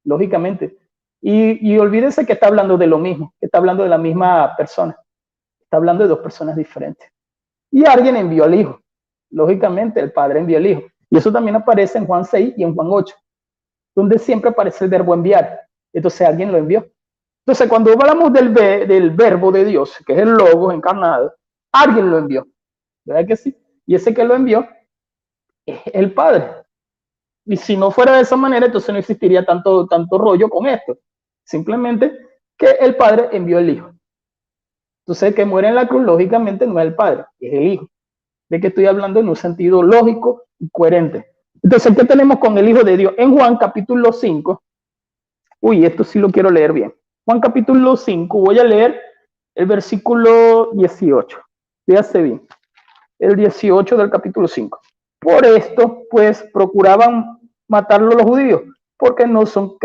lógicamente. Y olvídense que está hablando de lo mismo, que está hablando de la misma persona. Está hablando de dos personas diferentes. Y alguien envió al Hijo. Lógicamente, el Padre envió al Hijo. Y eso también aparece en Juan 6 y en Juan 8. donde siempre aparece el verbo enviar. Entonces alguien lo envió. Entonces cuando hablamos del verbo de Dios, que es el Logos encarnado, alguien lo envió, ¿verdad que sí? Y ese que lo envió es el Padre. Y si no fuera de esa manera, entonces no existiría tanto rollo con esto. Simplemente que el Padre envió el Hijo. Entonces el que muere en la cruz, lógicamente, no es el Padre, es el Hijo. De que estoy hablando en un sentido lógico y coherente. Entonces, ¿qué tenemos con el Hijo de Dios? En Juan capítulo 5, esto sí lo quiero leer bien. Juan capítulo 5, voy a leer el versículo 18. Fíjate bien, el 18 del capítulo 5. Por esto, pues, procuraban matarlo los judíos, porque no son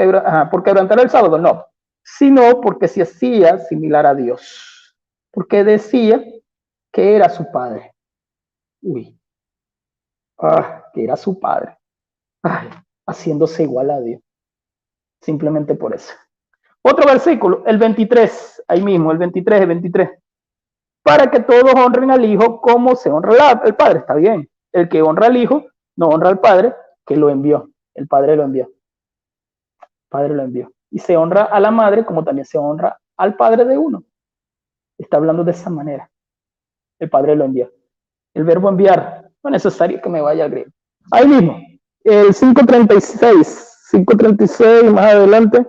por quebrantar el sábado, no, sino porque se hacía similar a Dios, porque decía que era su Padre. Que era su Padre. Haciéndose igual a Dios. Simplemente por eso. Otro versículo, el 23, ahí mismo, el 23. Para que todos honren al Hijo como se honra el Padre. Está bien. El que honra al Hijo no honra al Padre que lo envió. El Padre lo envió. El Padre lo envió. Y se honra a la Madre como también se honra al Padre de uno. Está hablando de esa manera. El Padre lo envió. El verbo enviar, no es necesario que me vaya al griego. Ahí mismo, el 5:36 más adelante,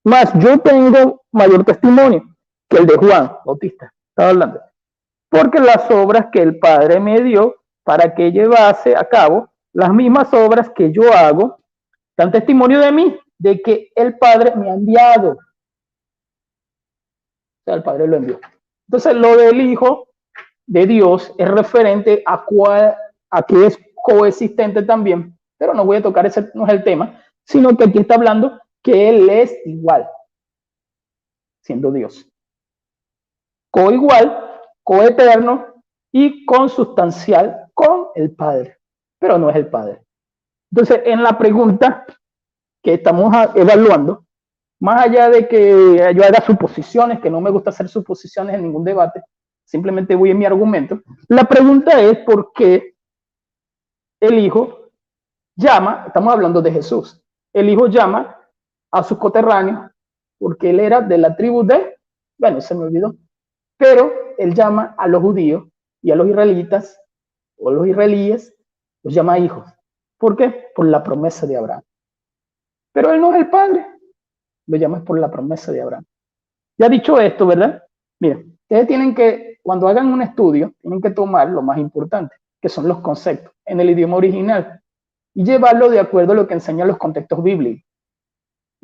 más yo tengo mayor testimonio que el de Juan Bautista, estaba hablando, porque las obras que el Padre me dio para que llevase a cabo las mismas obras que yo hago, dan testimonio de mí, de que el Padre me ha enviado. O sea, el Padre lo envió. Entonces, lo del Hijo de Dios es referente a que es coexistente también, pero no voy a tocar, ese no es el tema, sino que aquí está hablando que Él es igual, siendo Dios. Coigual, coeterno y consustancial con el Padre, pero no es el Padre. Entonces, en la pregunta que estamos evaluando, más allá de que yo haga suposiciones, que no me gusta hacer suposiciones en ningún debate, simplemente voy en mi argumento, la pregunta es por qué el Hijo llama, estamos hablando de Jesús, el Hijo llama a sus coterráneos, porque él era de la tribu se me olvidó, pero él llama a los judíos y a los israelitas, o los israelíes, los llama hijos. ¿Por qué? Por la promesa de Abraham. Pero él no es el Padre, lo llama por la promesa de Abraham. Ya dicho esto, ¿verdad? Miren, ustedes tienen que, cuando hagan un estudio, tienen que tomar lo más importante, que son los conceptos en el idioma original, y llevarlo de acuerdo a lo que enseñan los contextos bíblicos.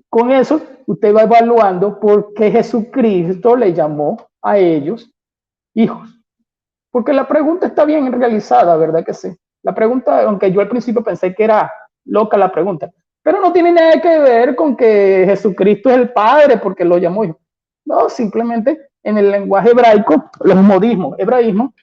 Con eso, usted va evaluando por qué Jesucristo le llamó a ellos hijos. Porque la pregunta está bien realizada, ¿verdad que sí? La pregunta, aunque yo al principio pensé que era loca la pregunta, pero no tiene nada que ver con que Jesucristo es el Padre porque lo llamó hijo. No, simplemente en el lenguaje hebraico, los modismos, hebraísmo,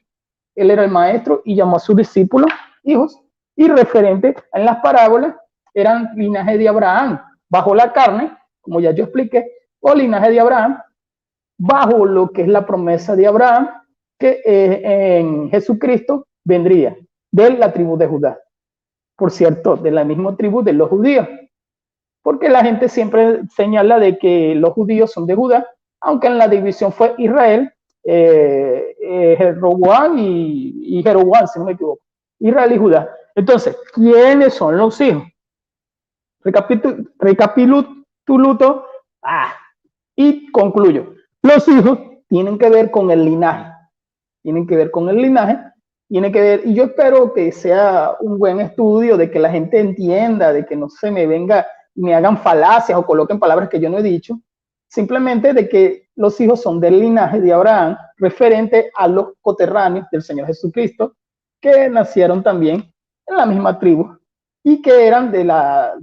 él era el maestro y llamó a sus discípulos hijos, y referente en las parábolas eran linaje de Abraham bajo la carne, como ya yo expliqué, o linaje de Abraham bajo lo que es la promesa de Abraham, que en Jesucristo vendría de la tribu de Judá. Por cierto, de la misma tribu de los judíos, porque la gente siempre señala de que los judíos son de Judá, aunque en la división fue Israel, Jeroboam y Jeroboam, si no me equivoco, Israel y Judá. Entonces, ¿quiénes son los hijos? Recapitulo y concluyo. Los hijos tienen que ver con el linaje, tienen que ver, y yo espero que sea un buen estudio, de que la gente entienda, de que no se me venga y me hagan falacias o coloquen palabras que yo no he dicho, simplemente de que los hijos son del linaje de Abraham, referente a los coterráneos del Señor Jesucristo, que nacieron también en la misma tribu y que eran de la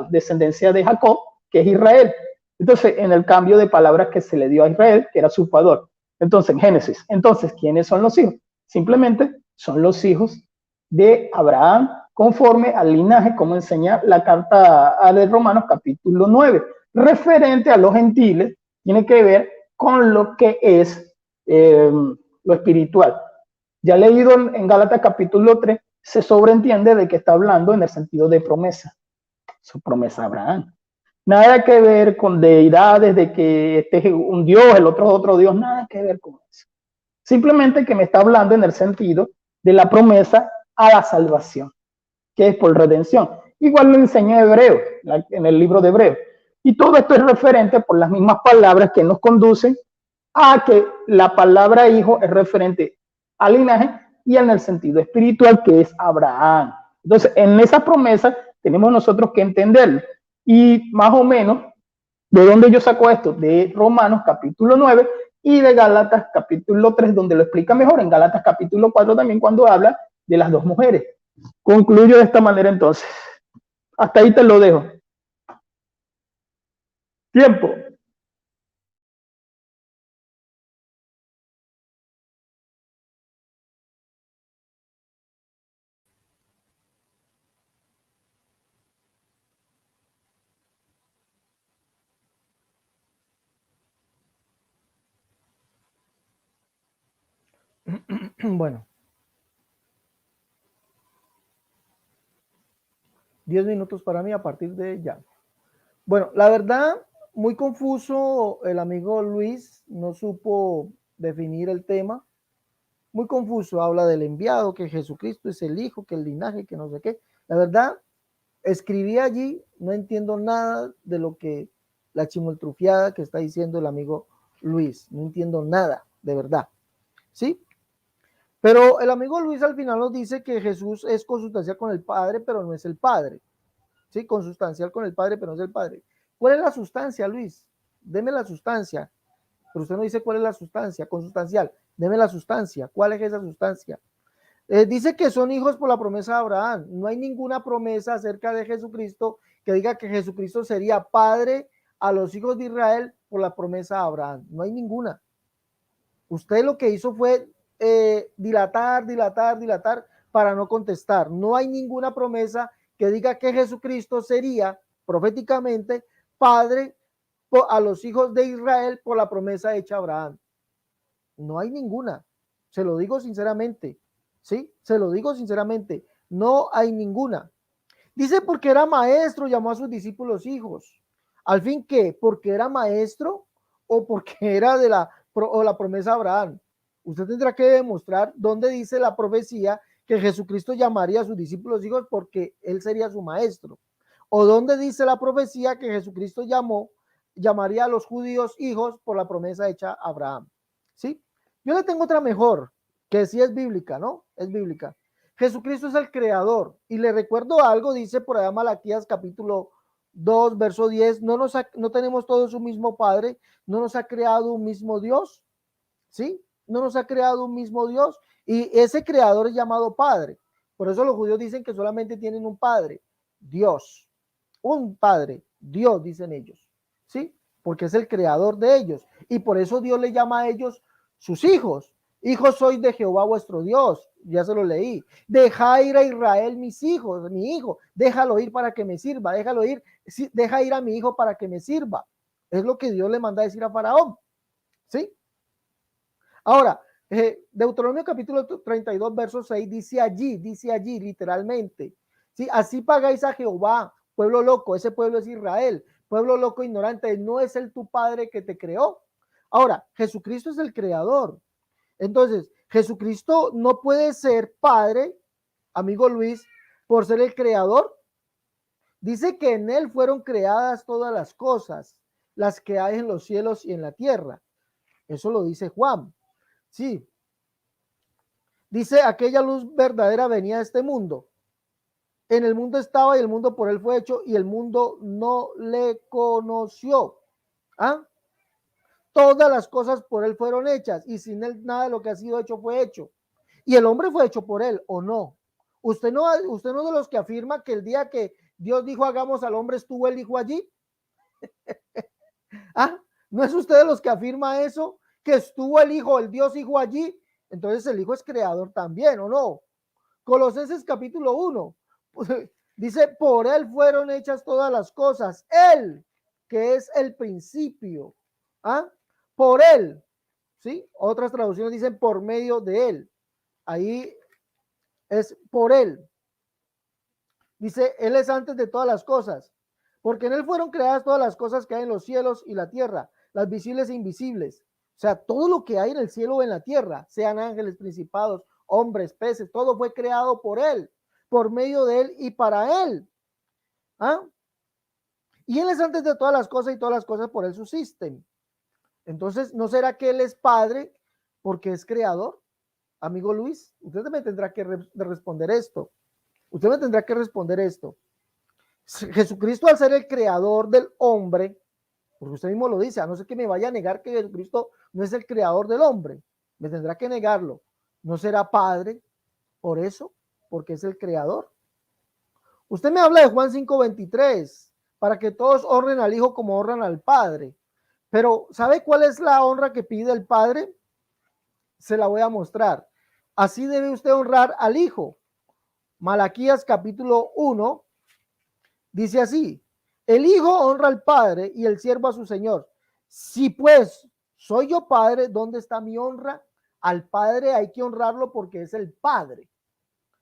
descendencia de Jacob, que es Israel. Entonces, en el cambio de palabras que se le dio a Israel, que era su padre. Entonces, en Génesis. Entonces, ¿quiénes son los hijos? Simplemente son los hijos de Abraham, conforme al linaje, como enseña la carta a los Romanos, capítulo 9. Referente a los gentiles, tiene que ver con lo que es lo espiritual. Ya leído en Gálatas capítulo 3, se sobreentiende de que está hablando en el sentido de promesa. su promesa a Abraham. Nada que ver con deidades, de que este es un Dios, el otro es otro Dios, nada que ver con eso. Simplemente que me está hablando en el sentido de la promesa a la salvación, que es por redención. Igual lo enseña Hebreo, en el libro de Hebreo. Y todo esto es referente por las mismas palabras que nos conducen a que la palabra hijo es referente al linaje y en el sentido espiritual que es Abraham. Entonces, en esa promesa tenemos nosotros que entenderlo. Y más o menos, ¿de dónde yo saco esto? De Romanos capítulo 9 y de Gálatas capítulo 3, donde lo explica mejor. En Gálatas capítulo 4 también cuando habla de las dos mujeres. Concluyo de esta manera entonces. Hasta ahí te lo dejo. Tiempo. Bueno, 10 minutos para mí a partir de ya. Bueno, la verdad, muy confuso el amigo Luis, no supo definir el tema, muy confuso, habla del enviado, que Jesucristo es el hijo, que el linaje, que no sé qué. La verdad, escribí allí, no entiendo nada de lo que la chimoltrufiada que está diciendo el amigo Luis, no entiendo nada, de verdad, ¿sí? Pero el amigo Luis al final nos dice que Jesús es consustancial con el Padre, pero no es el Padre. ¿Sí? Consustancial con el Padre, pero no es el Padre. ¿Cuál es la sustancia, Luis? Deme la sustancia. Pero usted no dice cuál es la sustancia, consustancial. Deme la sustancia. ¿Cuál es esa sustancia? Dice que son hijos por la promesa de Abraham. No hay ninguna promesa acerca de Jesucristo que diga que Jesucristo sería padre a los hijos de Israel por la promesa de Abraham. No hay ninguna. Usted lo que hizo fue dilatar para no contestar. No hay ninguna promesa que diga que Jesucristo sería proféticamente padre a los hijos de Israel por la promesa hecha a Abraham. No hay ninguna. Se lo digo sinceramente. ¿Sí? Se lo digo sinceramente. No hay ninguna. Dice porque era maestro, llamó a sus discípulos hijos. Al fin, ¿qué? ¿Porque era maestro o porque era de la promesa de Abraham? Usted tendrá que demostrar dónde dice la profecía que Jesucristo llamaría a sus discípulos hijos porque él sería su maestro. O dónde dice la profecía que Jesucristo llamaría a los judíos hijos por la promesa hecha a Abraham. ¿Sí? Yo le tengo otra mejor, que sí es bíblica, ¿no? Es bíblica. Jesucristo es el creador. Y le recuerdo algo, dice por allá Malaquías capítulo 2, verso 10, no tenemos todos un mismo Padre, no nos ha creado un mismo Dios, ¿sí? No nos ha creado un mismo Dios. Y ese creador es llamado Padre. Por eso los judíos dicen que solamente tienen un Padre, Dios. Un Padre, Dios, dicen ellos, ¿sí? Porque es el creador de ellos. Y por eso Dios le llama a ellos sus hijos. Hijos sois de Jehová vuestro Dios. Ya se lo leí. Deja ir a Israel mis hijos, mi hijo. Déjalo ir para que me sirva. Déjalo ir. Deja ir a mi hijo para que me sirva. Es lo que Dios le manda a decir a Faraón. ¿Sí? Ahora, Deuteronomio capítulo 32, verso 6 dice allí literalmente. ¿Sí? Así pagáis a Jehová, pueblo loco. Ese pueblo es Israel. Pueblo loco ignorante. No es el tu padre que te creó. Ahora, Jesucristo es el creador. Entonces, Jesucristo no puede ser padre, amigo Luis, por ser el creador. Dice que en él fueron creadas todas las cosas, las que hay en los cielos y en la tierra. Eso lo dice Juan. Sí. Dice, aquella luz verdadera venía a este mundo. En el mundo estaba y el mundo por él fue hecho y el mundo no le conoció. ¿Ah? Todas las cosas por él fueron hechas y sin él nada de lo que ha sido hecho fue hecho. Y el hombre fue hecho por él, ¿o no? Usted no es de los que afirma que el día que Dios dijo hagamos al hombre estuvo el hijo allí. ¿Ah? ¿No es usted de los que afirma eso? Que estuvo el hijo, el Dios hijo allí. Entonces el hijo es creador también, ¿o no? Colosenses capítulo 1 dice, por él fueron hechas todas las cosas. Él, que es el principio. ¿Ah? Por él. ¿Sí? Otras traducciones dicen por medio de él. Ahí es por él. Dice, Él es antes de todas las cosas, porque en Él fueron creadas todas las cosas que hay en los cielos y la tierra, las visibles e invisibles. O sea, todo lo que hay en el cielo o en la tierra, sean ángeles, principados, hombres, peces, todo fue creado por Él, por medio de Él y para Él. ¿Ah? Y Él es antes de todas las cosas y todas las cosas por Él subsisten. Entonces, ¿no será que Él es Padre porque es creador? Amigo Luis, usted me tendrá que responder esto. Usted me tendrá que responder esto. Jesucristo, al ser el creador del hombre, porque usted mismo lo dice, a no ser que me vaya a negar que Jesucristo no es el creador del hombre, me tendrá que negarlo. ¿No será Padre por eso? Porque es el creador. Usted me habla de Juan 5:23, para que todos honren al Hijo como honran al Padre. Pero ¿sabe cuál es la honra que pide el Padre? Se la voy a mostrar. Así debe usted honrar al Hijo. Malaquías capítulo 1 dice así: el Hijo honra al Padre y el siervo a su Señor. Si pues soy yo Padre, ¿dónde está mi honra? Al Padre hay que honrarlo porque es el Padre,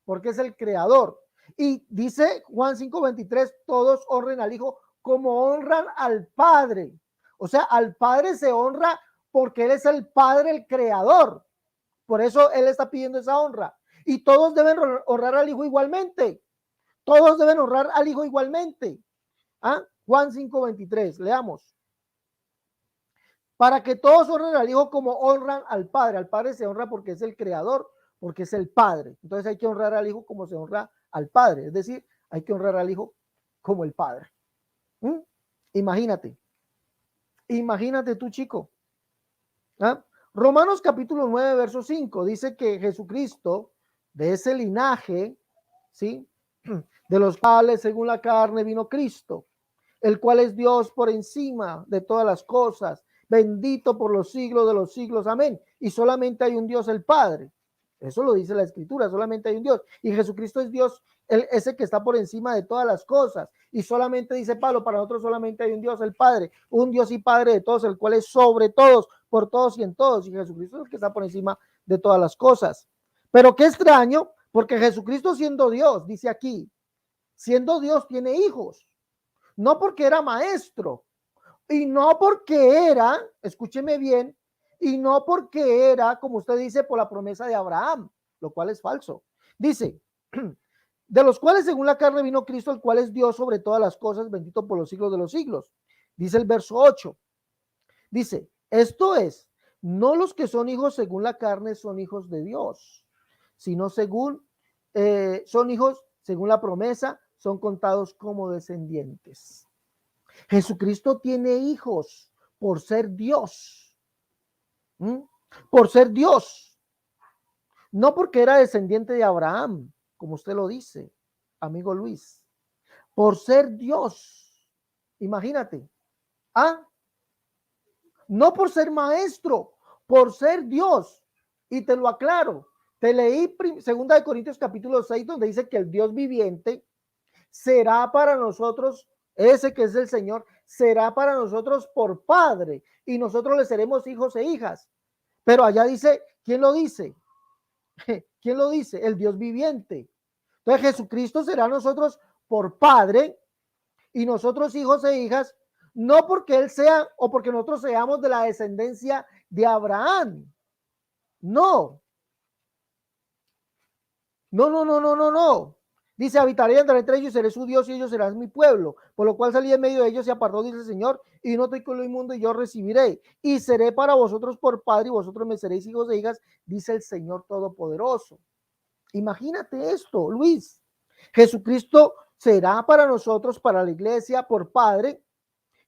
porque es el Creador. Y dice Juan 5:23, todos honren al Hijo como honran al Padre. O sea, al Padre se honra porque Él es el Padre, el Creador. Por eso Él está pidiendo esa honra. Y todos deben honrar al Hijo igualmente. Todos deben honrar al Hijo igualmente. ¿Ah? Juan 5:23, leamos. Para que todos honren al Hijo como honran al Padre. Al Padre se honra porque es el Creador, porque es el Padre. Entonces hay que honrar al Hijo como se honra al Padre. Es decir, hay que honrar al Hijo como el Padre. ¿Mm? Imagínate. Imagínate tú, chico. ¿Ah? Romanos capítulo 9, verso 5, dice que Jesucristo, de ese linaje, ¿sí?, de los cuales según la carne vino Cristo, el cual es Dios por encima de todas las cosas, bendito por los siglos de los siglos, amén. Y solamente hay un Dios, el Padre. Eso lo dice la Escritura, solamente hay un Dios. Y Jesucristo es Dios, ese que está por encima de todas las cosas. Y solamente, dice Pablo, para nosotros solamente hay un Dios, el Padre, un Dios y Padre de todos, el cual es sobre todos, por todos y en todos. Y Jesucristo es el que está por encima de todas las cosas. Pero qué extraño, porque Jesucristo, siendo Dios, dice aquí, siendo Dios tiene hijos. No porque era maestro, y no porque era, escúcheme bien, y no porque era, como usted dice, por la promesa de Abraham, lo cual es falso. Dice, de los cuales según la carne vino Cristo, el cual es Dios sobre todas las cosas, bendito por los siglos de los siglos. Dice el verso 8. Dice, esto es, no los que son hijos según la carne son hijos de Dios, sino según, son hijos según la promesa, son contados como descendientes. Jesucristo tiene hijos por ser Dios. ¿Mm? Por ser Dios. No porque era descendiente de Abraham, como usted lo dice, amigo Luis. Por ser Dios. Imagínate. ¿Ah? No por ser maestro, por ser Dios. Y te lo aclaro. Te leí 2 Corintios capítulo 6, donde dice que el Dios viviente será para nosotros, ese que es el Señor, será para nosotros por Padre, y nosotros le seremos hijos e hijas. Pero allá dice, ¿quién lo dice? ¿Quién lo dice? El Dios viviente. Entonces Jesucristo será a nosotros por Padre, y nosotros hijos e hijas, no porque Él sea o porque nosotros seamos de la descendencia de Abraham. No. No. Dice, habitaré y andaré entre ellos, seré su Dios y ellos serán mi pueblo. Por lo cual salí en medio de ellos y apartó, dice el Señor, y no estoy con lo inmundo y yo recibiré. Y seré para vosotros por Padre y vosotros me seréis hijos e hijas, dice el Señor Todopoderoso. Imagínate esto, Luis. Jesucristo será para nosotros, para la iglesia, por Padre,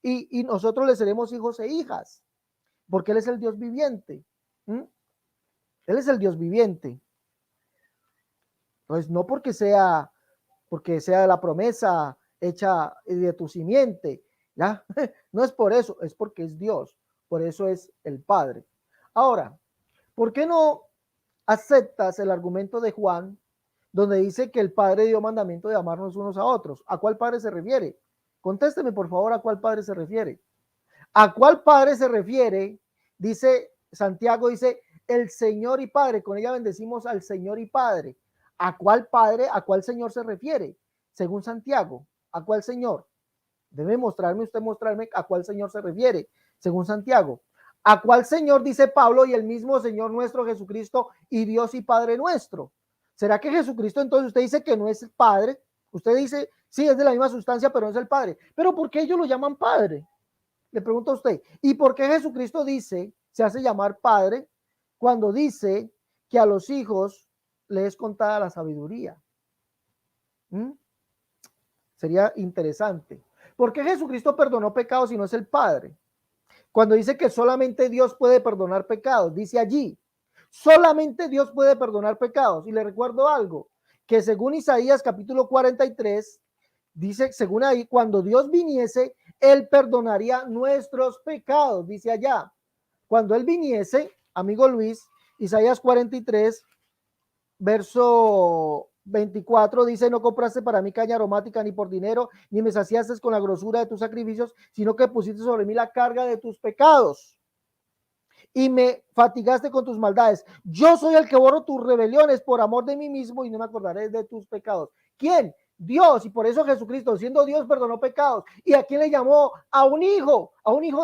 y nosotros le seremos hijos e hijas, porque Él es el Dios viviente. ¿Mm? Él es el Dios viviente. Entonces, no porque sea la promesa hecha de tu simiente, ¿ya? No es por eso, es porque es Dios, por eso es el Padre. Ahora, ¿por qué no aceptas el argumento de Juan, donde dice que el Padre dio mandamiento de amarnos unos a otros? ¿A cuál Padre se refiere? Contésteme, por favor, ¿a cuál Padre se refiere? ¿A cuál Padre se refiere? Dice Santiago, dice, el Señor y Padre, con ella bendecimos al Señor y Padre. ¿A cuál Padre, a cuál Señor se refiere? según Santiago. ¿A cuál Señor? Debe mostrarme a cuál Señor se refiere, según Santiago. ¿A cuál Señor dice Pablo y el mismo Señor nuestro Jesucristo y Dios y Padre nuestro? ¿Será que Jesucristo entonces usted dice que no es el Padre? Usted dice, sí, es de la misma sustancia, pero no es el Padre. ¿Pero por qué ellos lo llaman Padre? Le pregunto a usted. ¿Y por qué Jesucristo dice, se hace llamar Padre, cuando dice que a los hijos les es contada la sabiduría? Sería interesante. ¿Por qué Jesucristo perdonó pecados y no es el Padre? Cuando dice que solamente Dios puede perdonar pecados, dice allí, solamente Dios puede perdonar pecados. Y le recuerdo algo, que según Isaías capítulo 43, dice, según ahí, cuando Dios viniese, Él perdonaría nuestros pecados, dice allá. Cuando Él viniese, amigo Luis, Isaías 43, verso 24 dice: no compraste para mí caña aromática ni por dinero, ni me saciaste con la grosura de tus sacrificios, sino que pusiste sobre mí la carga de tus pecados y me fatigaste con tus maldades. Yo soy el que borro tus rebeliones por amor de mí mismo y no me acordaré de tus pecados. ¿Quién? Dios. Y por eso Jesucristo, siendo Dios, perdonó pecados. ¿Y a quién le llamó? A un hijo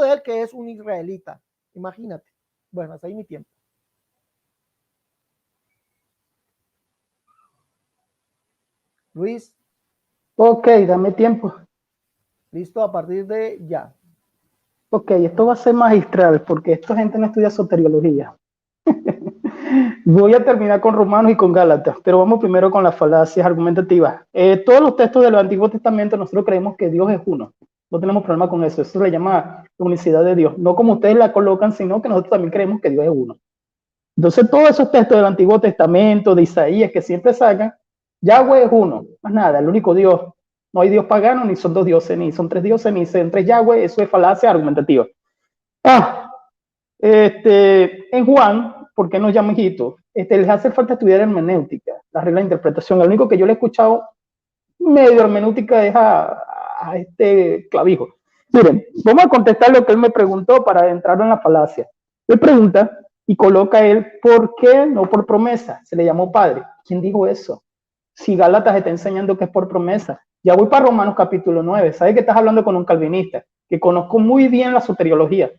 de él que es un israelita. Imagínate. Bueno, hasta ahí mi tiempo. Luis. Ok, dame tiempo. Listo, a partir de ya. Ok, esto va a ser magistral porque esta gente no estudia soteriología. Voy a terminar con Romanos y con Gálatas, pero vamos primero con las falacias argumentativas. Todos los textos del Antiguo Testamento nosotros creemos que Dios es uno. No tenemos problema con eso. Eso se le llama unicidad de Dios. No como ustedes la colocan, sino que nosotros también creemos que Dios es uno. Entonces todos esos textos del Antiguo Testamento, de Isaías, que siempre sacan, Yahweh es uno, más nada, el único Dios. No hay Dios pagano, ni son dos dioses, ni son tres dioses, ni son tres Yahweh. Eso es falacia argumentativa. En Juan, ¿por qué nos llama hijito? Les hace falta estudiar hermenéutica, la regla de interpretación. Lo único que yo le he escuchado medio hermenéutica es a este clavijo. Miren, vamos a contestar lo que él me preguntó para entrar en la falacia. Él pregunta y coloca él, ¿por qué no por promesa? Se le llamó padre. ¿Quién dijo eso? Si Gálatas está enseñando que es por promesa. Ya voy para Romanos capítulo 9. ¿Sabes que estás hablando con un calvinista? Que conozco muy bien la soteriología.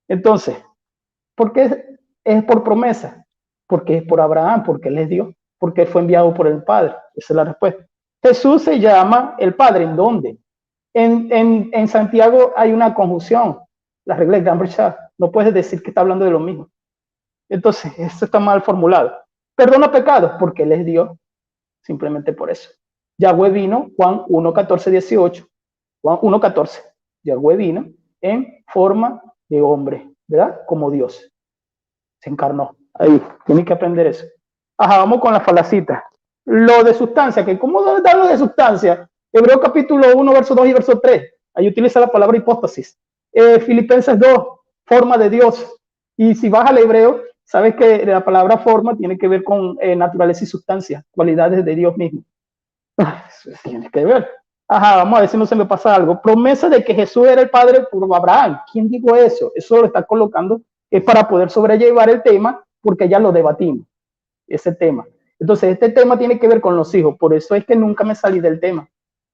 Entonces, ¿por qué es por promesa? Porque es por Abraham, porque él es Dios, porque él fue enviado por el Padre. Esa es la respuesta. Jesús se llama el Padre. ¿En dónde? En Santiago hay una conjunción, la regla de Gambrinchar. No puedes decir que está hablando de lo mismo. Entonces, eso está mal formulado. Perdona pecados, porque él es Dios, simplemente por eso. Yahweh vino, Juan 1, 14, 18. Juan 1, 14. Yahweh vino en forma de hombre, ¿verdad? Como Dios. Se encarnó. Ahí, tienes que aprender eso. Ajá, vamos con la falacita. Lo de sustancia, que ¿cómo da lo de sustancia? Hebreo capítulo 1, verso 2 y verso 3. Ahí utiliza la palabra hipóstasis. Filipenses 2, forma de Dios. Y si vas al hebreo, sabes que la palabra forma tiene que ver con naturaleza y sustancia, cualidades de Dios mismo. Tienes que ver. Ajá, vamos a ver si no se me pasa algo. Promesa de que Jesús era el Padre por Abraham. ¿Quién dijo eso? Eso lo está colocando, es para poder sobrellevar el tema, porque ya lo debatimos, ese tema. Entonces, este tema tiene que ver con los hijos, por eso es que nunca me salí del tema.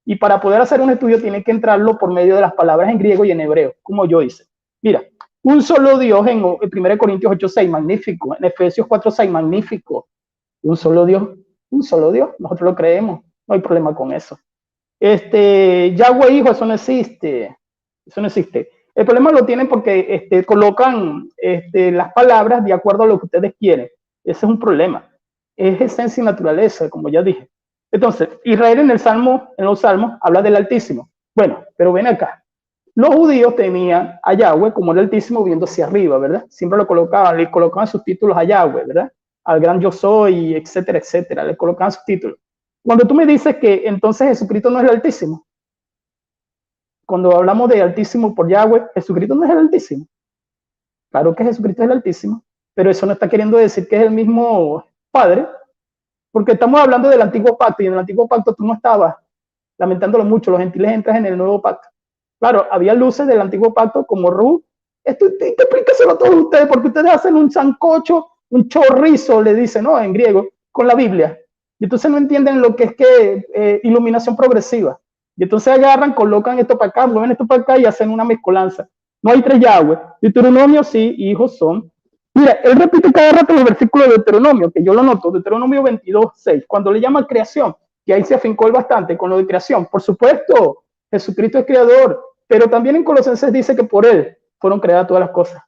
Y para poder hacer un estudio tiene que entrarlo por medio de las palabras en griego y en hebreo, como yo hice. Mira, un solo Dios en 1 Corintios 8:6, magnífico. En Efesios 4:6, magnífico. Un solo Dios, nosotros lo creemos, no hay problema con eso. Yahweh hijo, eso no existe. El problema lo tienen porque colocan las palabras de acuerdo a lo que ustedes quieren. Ese es un problema. Es esencia y naturaleza, como ya dije. Entonces, Israel en los salmos habla del Altísimo. Bueno, pero ven acá. Los judíos tenían a Yahweh como el Altísimo viendo hacia arriba, ¿verdad? Siempre le colocaban sus títulos a Yahweh, ¿verdad? Al gran yo soy, etcétera, etcétera. Le colocaban sus títulos. Cuando tú me dices que entonces Jesucristo no es el Altísimo, cuando hablamos de Altísimo por Yahweh, Jesucristo no es el Altísimo. Claro que Jesucristo es el Altísimo, pero eso no está queriendo decir que es el mismo Padre, porque estamos hablando del Antiguo Pacto, y en el Antiguo Pacto tú no estabas, lamentándolo mucho, los gentiles entran en el Nuevo Pacto. Claro, había luces del Antiguo Pacto como Ruth. Esto explíqueselo a todos ustedes, porque ustedes hacen un sancocho, un chorizo, le dicen, ¿no? En griego, con la Biblia. Y entonces no entienden lo que es que iluminación progresiva. Y entonces agarran, colocan esto para acá, mueven esto para acá y hacen una mezcolanza. No hay tres Yahweh. Deuteronomio sí, hijos son. Mira, él repite cada rato los versículos de Deuteronomio, que yo lo noto, Deuteronomio 22:6, cuando le llama creación, que ahí se afincó él bastante con lo de creación. Por supuesto, Jesucristo es creador, pero también en Colosenses dice que por él fueron creadas todas las cosas.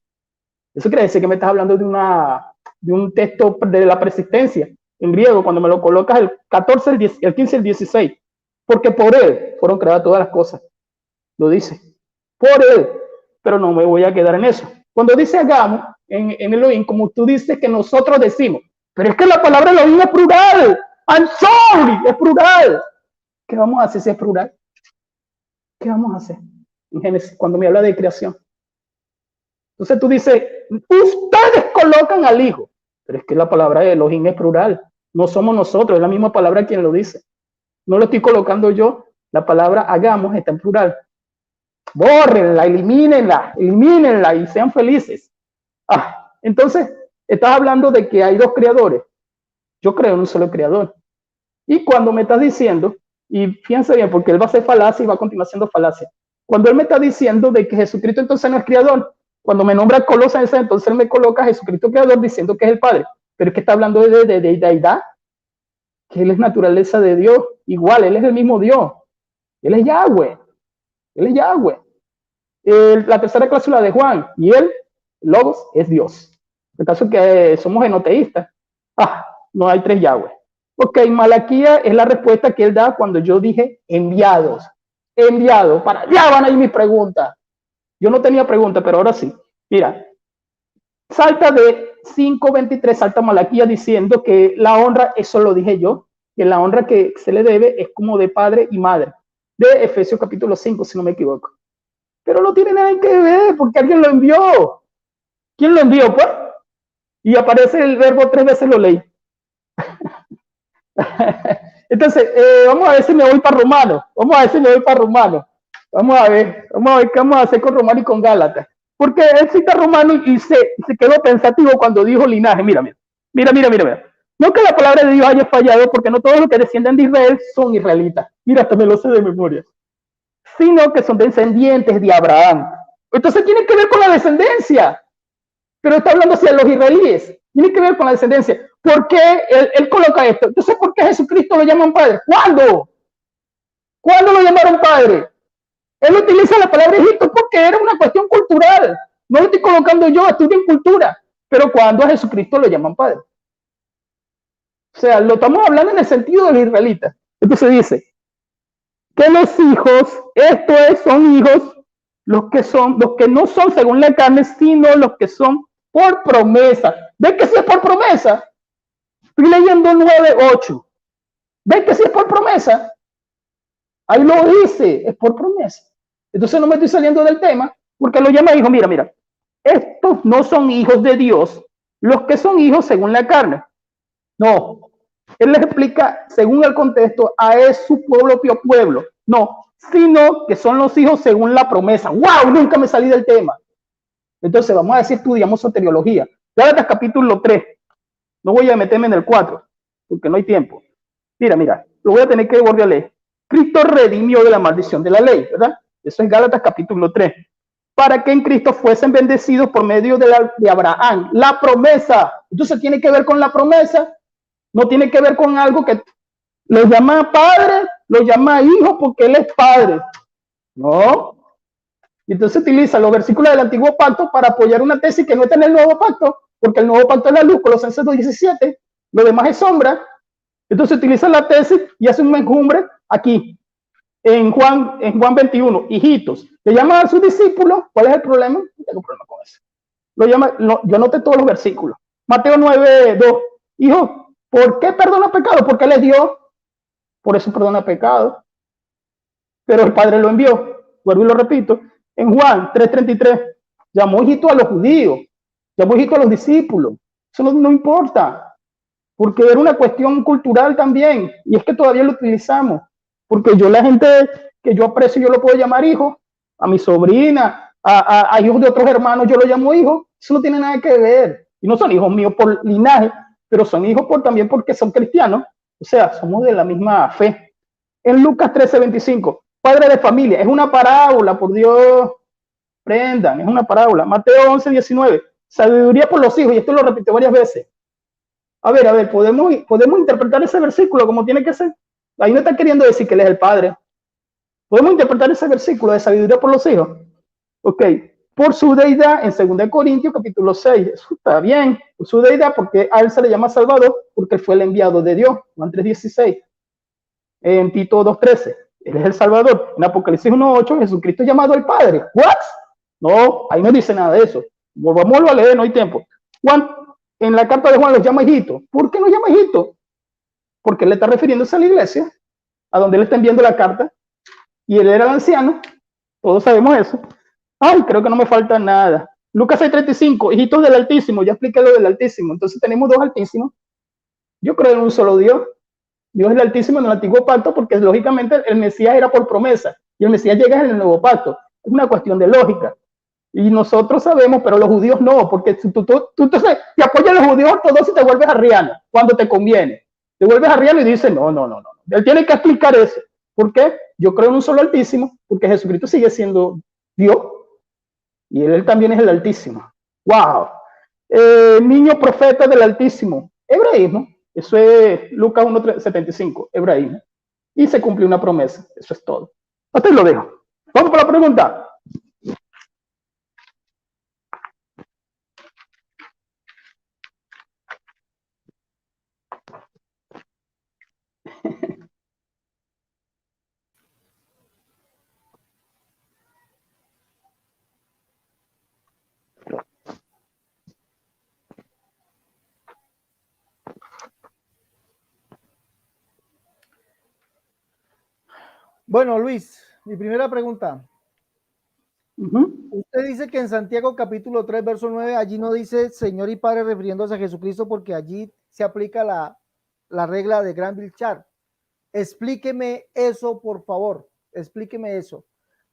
Eso quiere decir que me estás hablando de un texto de la persistencia en griego, cuando me lo colocas el 14, el 15, el 16, porque por él fueron creadas todas las cosas. Lo dice, por él, pero no me voy a quedar en eso. Cuando dice hagamos en Elohim, como tú dices que nosotros decimos, pero es que la palabra Elohim es plural. I'm sorry, es plural. ¿Qué vamos a hacer si es plural? ¿Qué vamos a hacer en Génesis cuando me habla de creación? Entonces tú dices, ustedes colocan al hijo, pero es que la palabra de Elohim es plural. No somos nosotros, es la misma palabra quien lo dice. No lo estoy colocando yo. La palabra hagamos está en plural. Bórrenla, elimínenla y sean felices. Entonces, estás hablando de que hay dos creadores. Yo creo en un solo creador. Y cuando me estás diciendo, y fíjense bien, porque él va a hacer falacia y va a continuar siendo falacia. Cuando él me está diciendo de que Jesucristo entonces no es creador, cuando me nombra Colosenses, entonces él me coloca a Jesucristo creador diciendo que es el Padre. Pero es que está hablando de deidad, que él es naturaleza de Dios. Igual, él es el mismo Dios. Él es Yahweh. Él es Yahweh. La tercera cláusula de Juan, y él, Logos, es Dios. En el caso que somos enoteístas, no hay tres Yahweh. Ok, Malaquía es la respuesta que él da cuando yo dije enviados. Enviados. Para allá van a ir mis preguntas. Yo no tenía pregunta, pero ahora sí. Mira, salta de 5:23, salta Malaquía diciendo que la honra, eso lo dije yo, que la honra que se le debe es como de padre y madre. De Efesios capítulo 5, si no me equivoco. Pero no tiene nada que ver, porque alguien lo envió. ¿Quién lo envió, pues? Y aparece el verbo 3 veces, lo leí. Entonces, vamos a ver si me voy para Romano. Vamos a ver qué vamos a hacer con Romano y con Gálatas. Porque él cita Romano y se quedó pensativo cuando dijo linaje. Mira. No que la palabra de Dios haya fallado, porque no todos los que descienden de Israel son israelitas. Mira, hasta me lo sé de memoria. Sino que son descendientes de Abraham. Entonces tiene que ver con la descendencia. Pero está hablando hacia los israelíes. Tiene que ver con la descendencia. ¿Por qué él coloca esto? Entonces, ¿por qué a Jesucristo lo llaman padre? ¿Cuándo? ¿Cuándo lo llamaron padre? Él utiliza la palabra Egipto porque era una cuestión cultural. No lo estoy colocando yo, estudien cultura. Pero ¿cuándo a Jesucristo lo llaman padre? O sea, lo estamos hablando en el sentido de los israelitas. Entonces dice que los hijos, esto es, son hijos, los que no son según la carne, sino los que son por promesa. ¿Ven que si es por promesa? Estoy leyendo 9:8. ¿Ven que si es por promesa? Ahí lo dice, es por promesa. Entonces no me estoy saliendo del tema, porque lo llama hijo. Mira, estos no son hijos de Dios, los que son hijos según la carne. No, él les explica según el contexto, es su propio pueblo. No, sino que son los hijos según la promesa. ¡Wow! Nunca me salí del tema. Entonces vamos a decir, estudiamos soteriología. Gálatas capítulo 3. No voy a meterme en el 4, porque no hay tiempo. Mira, lo voy a tener que volver a leer. Cristo redimió de la maldición de la ley, ¿verdad? Eso es Gálatas capítulo 3. Para que en Cristo fuesen bendecidos por medio de Abraham. La promesa. Entonces tiene que ver con la promesa. No tiene que ver con algo que lo llama padre, lo llama hijo porque él es padre. No. Y entonces utiliza los versículos del antiguo pacto para apoyar una tesis que no está en el nuevo pacto, porque el nuevo pacto es la luz, Colosenses 2:17, lo demás es sombra. Entonces utiliza la tesis y hace un enjumbre aquí, en Juan 21, hijitos. Le llama a sus discípulos. ¿Cuál es el problema? No tengo problema con eso. Lo llama, no, yo anoté todos los versículos. Mateo 9:2. Hijo, ¿por qué perdona pecado? Porque él es Dios. Por eso perdona pecado. Pero el Padre lo envió. Vuelvo y lo repito. En Juan 3:33, llamó hijito a los judíos. Llamó hijito a los discípulos. Eso no importa. Porque era una cuestión cultural también. Y es que todavía lo utilizamos. Porque yo, la gente que yo aprecio, yo lo puedo llamar hijo. A mi sobrina, a hijos de otros hermanos, yo lo llamo hijo. Eso no tiene nada que ver. Y no son hijos míos por linaje, pero son hijos también porque son cristianos. O sea, somos de la misma fe. En Lucas 13:25, padre de familia, es una parábola, por Dios, prendan, es una parábola. Mateo 11:19, sabiduría por los hijos, y esto lo repito varias veces. A ver, podemos interpretar ese versículo como tiene que ser. Ahí no está queriendo decir que él es el padre. Podemos interpretar ese versículo de sabiduría por los hijos. Ok, por su deidad en 2 Corintios capítulo 6, eso está bien, por su deidad, porque a él se le llama Salvador, porque fue el enviado de Dios, Juan 3:16, en Tito 2:13, él es el Salvador. En Apocalipsis 1:8, Jesucristo es llamado el Padre. ¿What? No, ahí no dice nada de eso. Volvámoslo a leer, no hay tiempo. Juan, en la carta de Juan los llama hijitos. ¿Por qué los llama hijitos? Porque él está refiriéndose a la iglesia, a donde él está enviando la carta, y él era el anciano, todos sabemos eso. Ay, creo que no me falta nada. Lucas 6:35, hijitos del Altísimo, ya expliqué lo del Altísimo. Entonces tenemos dos Altísimos. Yo creo en un solo Dios. Dios es el Altísimo en el Antiguo Pacto, porque lógicamente el Mesías era por promesa, y el Mesías llega en el Nuevo Pacto. Es una cuestión de lógica. Y nosotros sabemos, pero los judíos no, porque tú te apoyas a los judíos ortodoxos y te vuelves arriano cuando te conviene. Te vuelves arriano y dices, no. Él tiene que explicar eso. ¿Por qué? Yo creo en un solo Altísimo, porque Jesucristo sigue siendo Dios, y él también es el Altísimo. ¡Wow! Niño profeta del Altísimo. Hebraísmo. Eso es Lucas 1:75. Hebraísmo. Y se cumplió una promesa. Eso es todo. Hasta ahí lo dejo. Vamos para la pregunta. Bueno, Luis, mi primera pregunta. Usted dice que en Santiago capítulo 3, verso 9, allí no dice Señor y Padre refiriéndose a Jesucristo porque allí se aplica la regla de Granville Sharp. Explíqueme eso, por favor. Explíqueme eso.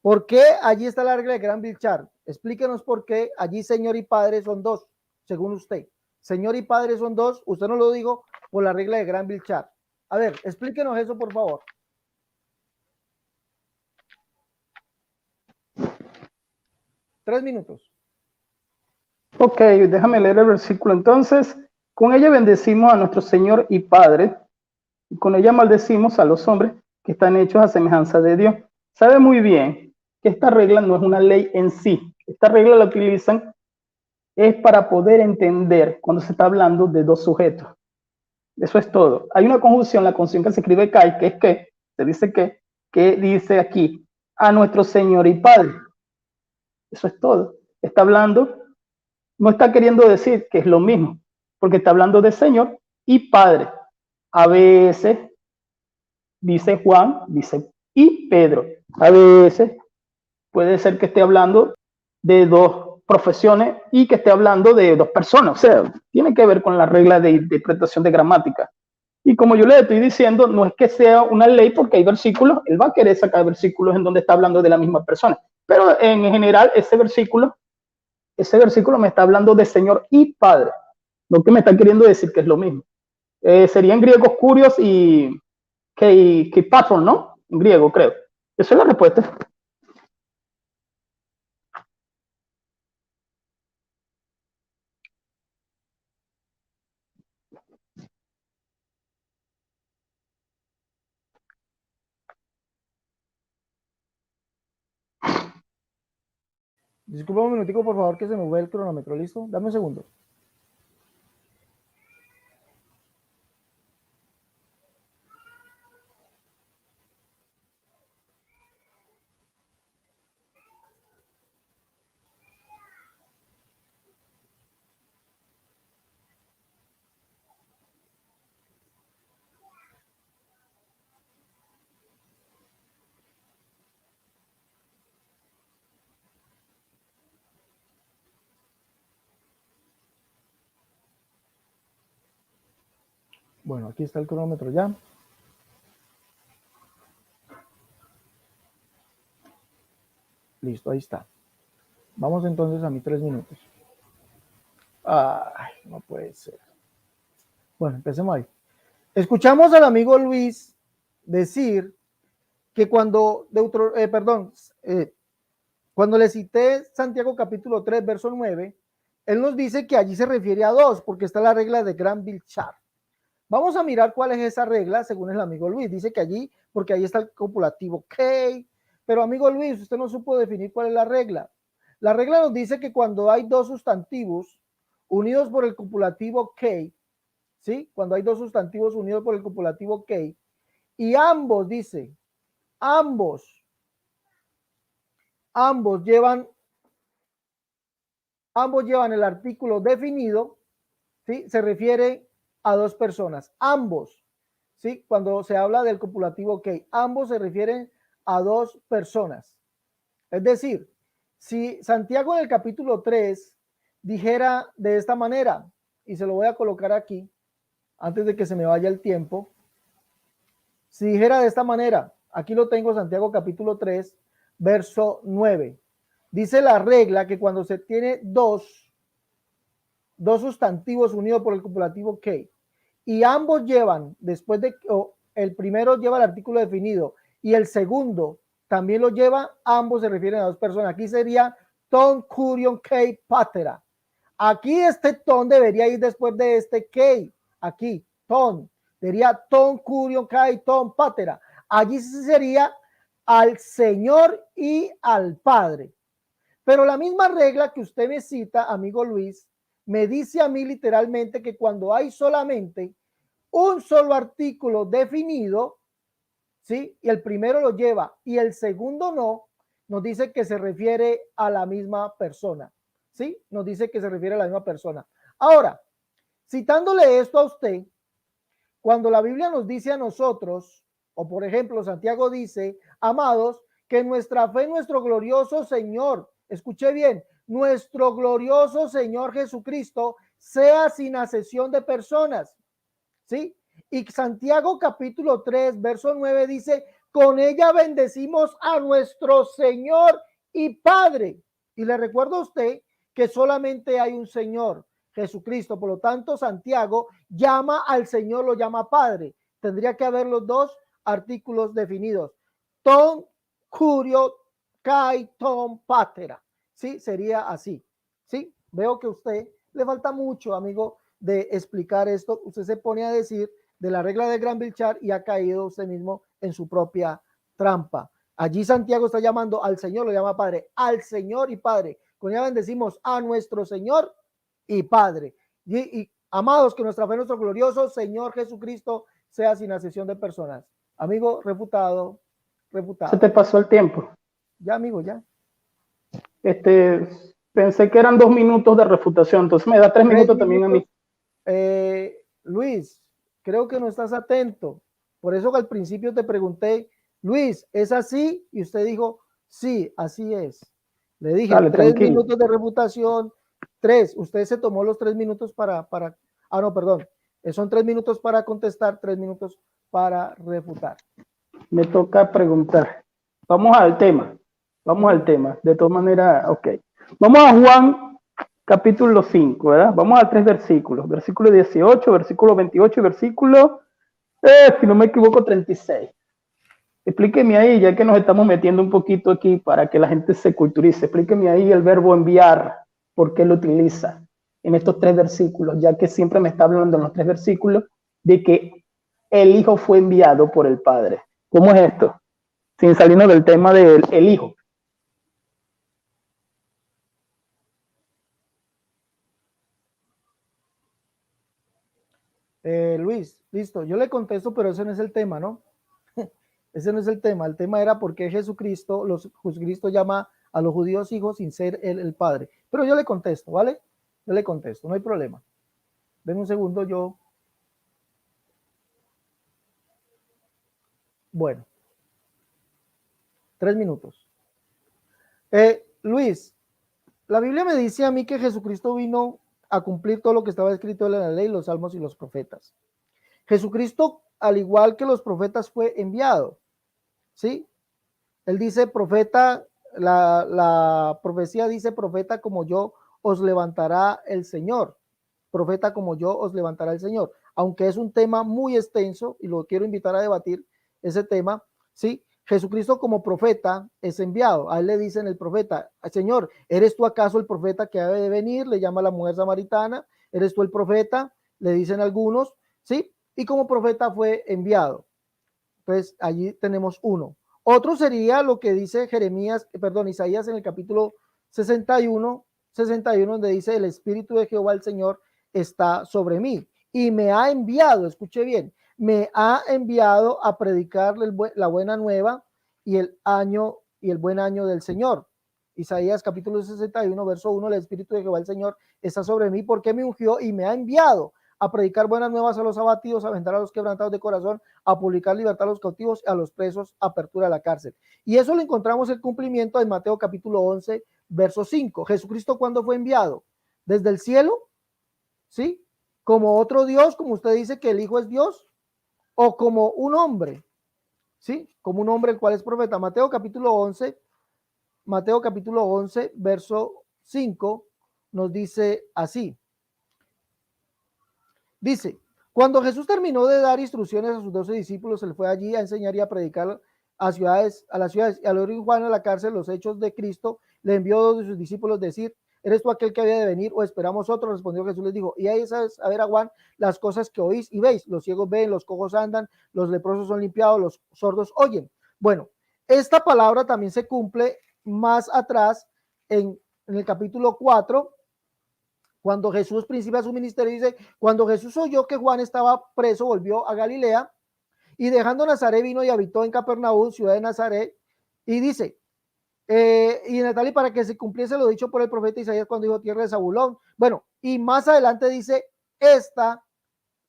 ¿Por qué allí está la regla de Granville Sharp? Explíquenos por qué allí Señor y Padre son dos, según usted. Señor y Padre son dos, usted no lo dijo por la regla de Granville Sharp. A ver, explíquenos eso, por favor. 3 minutos. Ok, déjame leer el versículo entonces. Con ella bendecimos a nuestro Señor y Padre, y con ella maldecimos a los hombres que están hechos a semejanza de Dios. Sabe muy bien que esta regla no es una ley en sí. Esta regla la utilizan es para poder entender cuando se está hablando de dos sujetos. Eso es todo. Hay una conjunción, la conjunción que se escribe kai, que es que, se dice que dice aquí, a nuestro Señor y Padre. Eso es todo. Está hablando, no está queriendo decir que es lo mismo, porque está hablando de Señor y Padre. A veces dice Juan, dice y Pedro. A veces puede ser que esté hablando de dos profesiones y que esté hablando de dos personas. O sea, tiene que ver con la regla de interpretación de gramática. Y como yo le estoy diciendo, no es que sea una ley porque hay versículos, él va a querer sacar versículos en donde está hablando de la misma persona. Pero en general ese versículo me está hablando de Señor y Padre. Lo que me está queriendo decir que es lo mismo. Sería en griego curios y que patron, ¿no? En griego, creo. Esa es la respuesta. Disculpa un minutico, por favor, que se me ve el cronómetro. ¿Listo? Dame un segundo. Bueno, aquí está el cronómetro ya. Listo, ahí está. Vamos entonces a mis 3 minutos. Ay, no puede ser. Bueno, empecemos ahí. Escuchamos al amigo Luis decir que cuando le cité Santiago capítulo 3, verso 9, él nos dice que allí se refiere a dos, porque está la regla de Granville-Sharp. Vamos a mirar cuál es esa regla, según el amigo Luis. Dice que allí, porque ahí está el copulativo K, pero amigo Luis, usted no supo definir cuál es la regla. La regla nos dice que cuando hay dos sustantivos unidos por el copulativo K, ¿sí? Cuando hay dos sustantivos unidos por el copulativo K, y ambos, dice, ambos llevan el artículo definido, ¿sí? Se refiere a dos personas, ambos, ¿sí? Cuando se habla del copulativo que ambos se refieren a dos personas. Es decir, si Santiago en el capítulo 3 dijera de esta manera, y se lo voy a colocar aquí, antes de que se me vaya el tiempo, si dijera de esta manera, aquí lo tengo, Santiago capítulo 3, verso 9, dice la regla que cuando se tiene dos sustantivos unidos por el copulativo que, y ambos llevan, después de, el primero lleva el artículo definido y el segundo también lo lleva, ambos se refieren a dos personas. Aquí sería ton curion kei patera. Aquí este ton debería ir después de este kei. Aquí, ton. Sería ton curion kei ton patera. Allí sería al Señor y al Padre. Pero la misma regla que usted me cita, amigo Luis, me dice a mí literalmente que cuando hay solamente un solo artículo definido, ¿sí? Y el primero lo lleva y el segundo no, nos dice que se refiere a la misma persona, ¿sí? Nos dice que se refiere a la misma persona. Ahora, citándole esto a usted, cuando la Biblia nos dice a nosotros, o por ejemplo Santiago dice, amados, que nuestra fe, nuestro glorioso Señor, escuche bien, nuestro glorioso Señor Jesucristo sea sin acepción de personas, ¿sí? Y Santiago capítulo 3, verso 9 dice, con ella bendecimos a nuestro Señor y Padre. Y le recuerdo a usted que solamente hay un Señor, Jesucristo. Por lo tanto, Santiago llama al Señor, lo llama Padre. Tendría que haber los dos artículos definidos. Ton curio kai ton patera. Sí, sería así. Sí, veo que a usted le falta mucho, amigo, de explicar esto. Usted se pone a decir de la regla de Granville-Sharp y ha caído usted mismo en su propia trampa. Allí Santiago está llamando al Señor, lo llama Padre, al Señor y Padre. Con ella bendecimos a nuestro Señor y Padre. Y amados, que nuestra fe, nuestro glorioso Señor Jesucristo sea sin acepción de personas. Amigo, refutado. Se te pasó el tiempo. Ya, amigo, ya. Pensé que eran 2 minutos de refutación, entonces me da 3 minutos también a mí. Luis, creo que no estás atento. Por eso que al principio te pregunté, Luis, ¿es así? Y usted dijo, sí, así es. Le dije, Dale, 3 tranquilo. minutos de refutación, 3. Usted se tomó los 3 minutos para, no, perdón. Son 3 minutos para contestar, 3 minutos para refutar. Me toca preguntar. Vamos al tema. Vamos al tema. De todas maneras, ok. Vamos a Juan capítulo 5, ¿verdad? Vamos a 3 versículos. Versículo 18, versículo 28 y versículo, si no me equivoco, 36. Explíqueme ahí, ya que nos estamos metiendo un poquito aquí para que la gente se culturice. Explíqueme ahí el verbo enviar, por qué lo utiliza en estos 3 versículos, ya que siempre me está hablando en los 3 versículos de que el Hijo fue enviado por el Padre. ¿Cómo es esto? Sin salirnos del tema del Hijo. Luis, listo, yo le contesto, pero ese no es el tema, ¿no? Ese no es el tema era por qué Jesucristo llama a los judíos hijos sin ser él el Padre. Pero yo le contesto, ¿vale? Yo le contesto, no hay problema. Ven un segundo, yo... Bueno. 3 minutos. Luis, la Biblia me dice a mí que Jesucristo vino a cumplir todo lo que estaba escrito en la ley, los salmos y los profetas. Jesucristo, al igual que los profetas, fue enviado, ¿sí? Él dice, profeta, la profecía dice, profeta como yo os levantará el Señor. Profeta como yo os levantará el Señor. aunque es un tema muy extenso y lo quiero invitar a debatir ese tema, ¿sí? Jesucristo como profeta es enviado. A él le dicen el profeta, Señor, ¿eres tú acaso el profeta que debe de venir? Le llama a la mujer samaritana, ¿eres tú el profeta? Le dicen algunos, ¿sí? Y como profeta fue enviado. Entonces allí tenemos uno. Otro sería lo que dice Isaías en el capítulo 61, donde dice, el Espíritu de Jehová el Señor está sobre mí y me ha enviado, escuche bien, me ha enviado a predicarle la buena nueva y el buen año del Señor. Isaías capítulo 61, verso 1, el Espíritu de Jehová el Señor está sobre mí porque me ungió y me ha enviado a predicar buenas nuevas a los abatidos, a vendar a los quebrantados de corazón, a publicar libertad a los cautivos, a los presos, apertura a la cárcel. Y eso lo encontramos el cumplimiento en Mateo capítulo 11, verso 5. Jesucristo, ¿cuándo fue enviado? ¿Desde el cielo? ¿Sí? ¿Como otro Dios, como usted dice que el Hijo es Dios? ¿O como un hombre? ¿Sí? Como un hombre el cual es profeta. Mateo capítulo 11, verso 5, nos dice así. Dice, cuando Jesús terminó de dar instrucciones a sus 12 discípulos, él fue allí a enseñar y a predicar a las ciudades, y al oír Juan en la cárcel los hechos de Cristo, le envió a 2 de sus discípulos decir, ¿eres tú aquel que había de venir o esperamos otro? Respondió Jesús, les dijo, y ahí es a ver a Juan las cosas que oís y veis, los ciegos ven, los cojos andan, los leprosos son limpiados, los sordos oyen. Bueno, esta palabra también se cumple más atrás en el capítulo 4, cuando Jesús principia su ministerio, dice, cuando Jesús oyó que Juan estaba preso, volvió a Galilea y dejando Nazaret vino y habitó en Capernaum, ciudad de Nazaret, y dice, y Natalie, para que se cumpliese lo dicho por el profeta Isaías cuando dijo tierra de Zabulón. Bueno, y más adelante dice, esta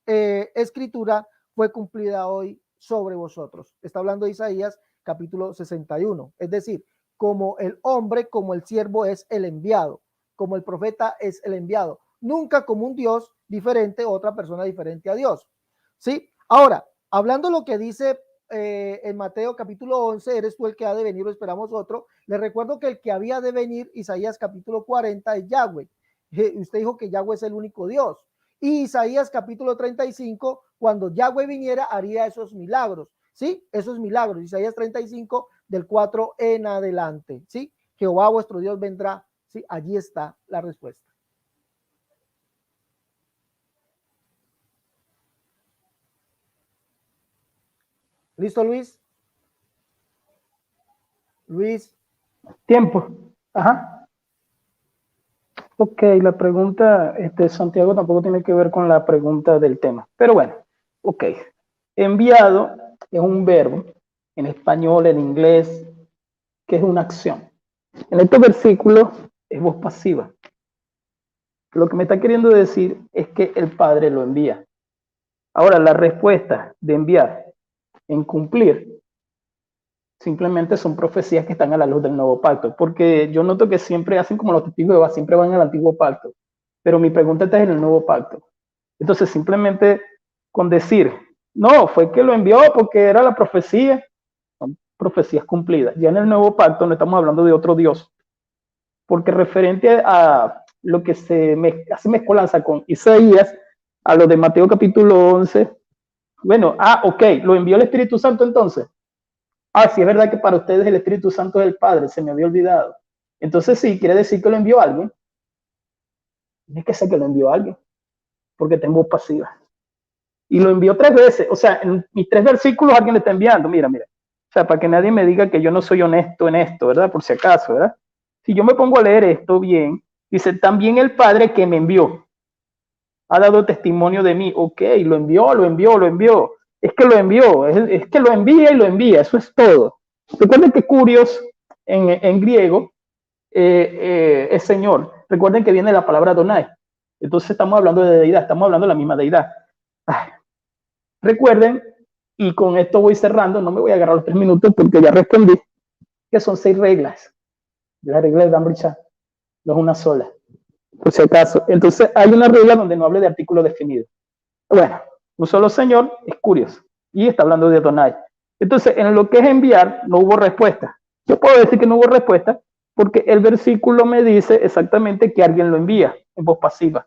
escritura fue cumplida hoy sobre vosotros. Está hablando de Isaías capítulo 61, es decir, como el hombre, como el siervo es el enviado, como el profeta es el enviado, nunca como un Dios diferente, otra persona diferente a Dios. ¿Sí? Ahora, hablando lo que dice en Mateo capítulo 11, eres tú el que ha de venir o esperamos otro, le recuerdo que el que había de venir, Isaías capítulo 40, es Yahweh. Usted dijo que Yahweh es el único Dios. Y Isaías capítulo 35, cuando Yahweh viniera, haría esos milagros. ¿Sí? Esos milagros. Isaías 35, del 4 en adelante. ¿Sí? Jehová vuestro Dios vendrá. ¿Sí? Allí está la respuesta. ¿Listo, Luis? Luis. Tiempo. Ajá. Ok, la pregunta, Santiago, tampoco tiene que ver con la pregunta del tema. Pero bueno, ok. Enviado es un verbo en español, en inglés, que es una acción. En estos versículos es voz pasiva. Lo que me está queriendo decir es que el Padre lo envía. Ahora, la respuesta de enviar en cumplir simplemente son profecías que están a la luz del nuevo pacto, porque yo noto que siempre hacen como los testigos de Jehová, siempre van al antiguo pacto, pero mi pregunta está en el nuevo pacto. Entonces, simplemente con decir, no, fue que lo envió porque era la profecía, son profecías cumplidas. Ya en el nuevo pacto no estamos hablando de otro Dios, porque referente a lo que hace mezcolanza con Isaías, a lo de Mateo capítulo 11, bueno, ok, lo envió el Espíritu Santo entonces. Sí, es verdad que para ustedes el Espíritu Santo es el Padre, se me había olvidado. Entonces sí, quiere decir que lo envió a alguien. Tiene que ser que lo envió a alguien, porque tengo voz pasiva. Y lo envió 3 veces, o sea, en mis 3 versículos alguien le está enviando, mira. O sea, para que nadie me diga que yo no soy honesto en esto, ¿verdad? Por si acaso, ¿verdad? Si yo me pongo a leer esto bien, dice, también el Padre que me envió ha dado testimonio de mí. Ok, lo envió. Es que lo envió, es que lo envía y lo envía, eso es todo. Recuerden que Kurios en griego es Señor. Recuerden que viene la palabra Adonai. Entonces estamos hablando de deidad, estamos hablando de la misma deidad. Recuerden, y con esto voy cerrando, no me voy a agarrar los 3 minutos porque ya respondí, que son 6 reglas. La regla de Cambridge no es una sola, por si acaso. Entonces hay una regla donde no hable de artículo definido. Bueno, un solo Señor es Kurios y está hablando de Adonai. Entonces, en lo que es enviar, no hubo respuesta. Yo puedo decir que no hubo respuesta porque el versículo me dice exactamente que alguien lo envía en voz pasiva.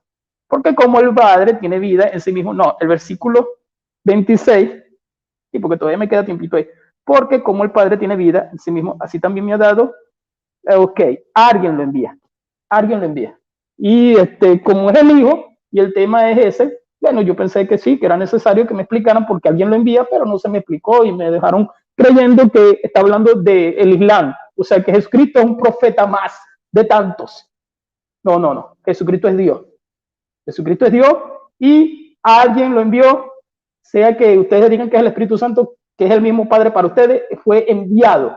Porque como el Padre tiene vida en sí mismo, no, el versículo 26, y porque todavía me queda tiempito ahí, porque como el Padre tiene vida en sí mismo, así también me ha dado, ok, alguien lo envía, alguien lo envía. Y como es el Hijo, y el tema es ese, bueno, yo pensé que sí, que era necesario que me explicaran porque alguien lo envía, pero no se me explicó y me dejaron creyendo que está hablando del Islam, o sea, que Jesucristo es un profeta más de tantos. No, no, no, Jesucristo es Dios. Jesucristo es Dios y alguien lo envió, sea que ustedes digan que es el Espíritu Santo, que es el mismo Padre para ustedes, fue enviado.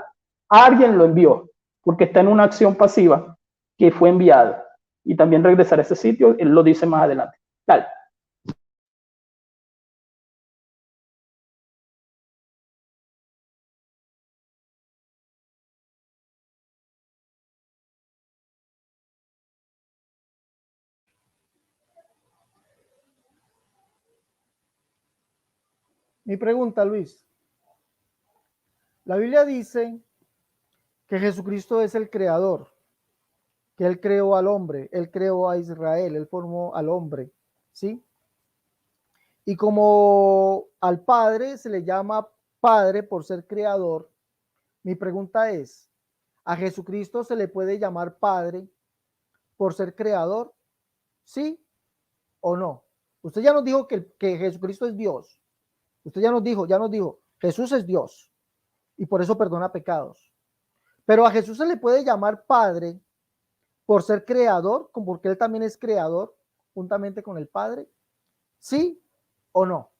Alguien lo envió, porque está en una acción pasiva que fue enviado. Y también regresar a ese sitio, él lo dice más adelante. Dale. Mi pregunta, Luis. La Biblia dice que Jesucristo es el creador, que Él creó al hombre, Él creó a Israel, Él formó al hombre, ¿sí? Y como al Padre se le llama Padre por ser creador, mi pregunta es, ¿a Jesucristo se le puede llamar Padre por ser creador? ¿Sí o no? Usted ya nos dijo que Jesucristo es Dios. Usted ya nos dijo, Jesús es Dios y por eso perdona pecados. Pero a Jesús se le puede llamar Padre por ser creador, porque Él también es creador, juntamente con el Padre. ¿Sí o no?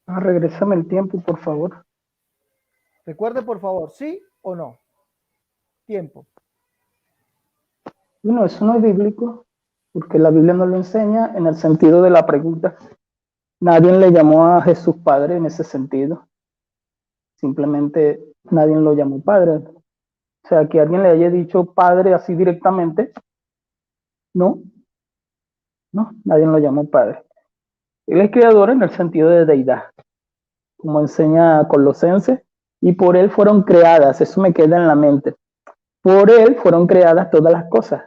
Regrésame el tiempo, por favor. Recuerde, por favor, ¿sí o no? Tiempo. Bueno, eso no es bíblico, porque la Biblia no lo enseña en el sentido de la pregunta. Nadie le llamó a Jesús Padre en ese sentido. Simplemente nadie lo llamó Padre. O sea, que alguien le haya dicho Padre así directamente, no, no, nadie lo llamó Padre. Él es creador en el sentido de deidad, como enseña Colosenses, y por él fueron creadas, eso me queda en la mente. Por él fueron creadas todas las cosas.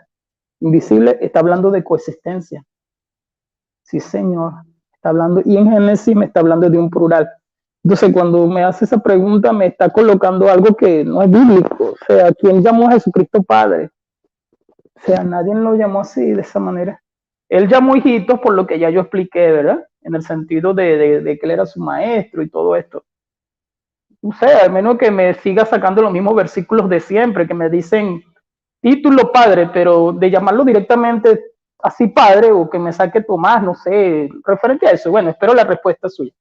Invisible está hablando de coexistencia. Sí, Señor, está hablando, y en Génesis me está hablando de un plural. Entonces, cuando me hace esa pregunta, me está colocando algo que no es bíblico. O sea, ¿quién llamó a Jesucristo Padre? O sea, nadie lo llamó así, de esa manera. Él llamó hijitos por lo que ya yo expliqué, ¿verdad? En el sentido de que él era su maestro y todo esto. O sea, al menos que me siga sacando los mismos versículos de siempre, que me dicen título padre, pero de llamarlo directamente así padre o que me saque Tomás, no sé, referente a eso. Bueno, espero la respuesta suya.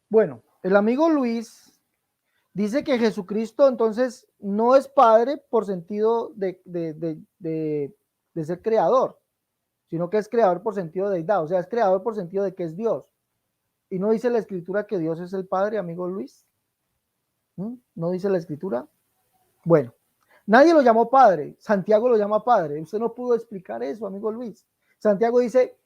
Bueno, el amigo Luis dice que Jesucristo entonces no es Padre por sentido de ser creador, sino que es creador por sentido de deidad, o sea, es creador por sentido de que es Dios. Y no dice la escritura que Dios es el Padre, amigo Luis. ¿No dice la escritura? Bueno, nadie lo llamó Padre, Santiago lo llama Padre. Usted no pudo explicar eso, amigo Luis. Santiago dice,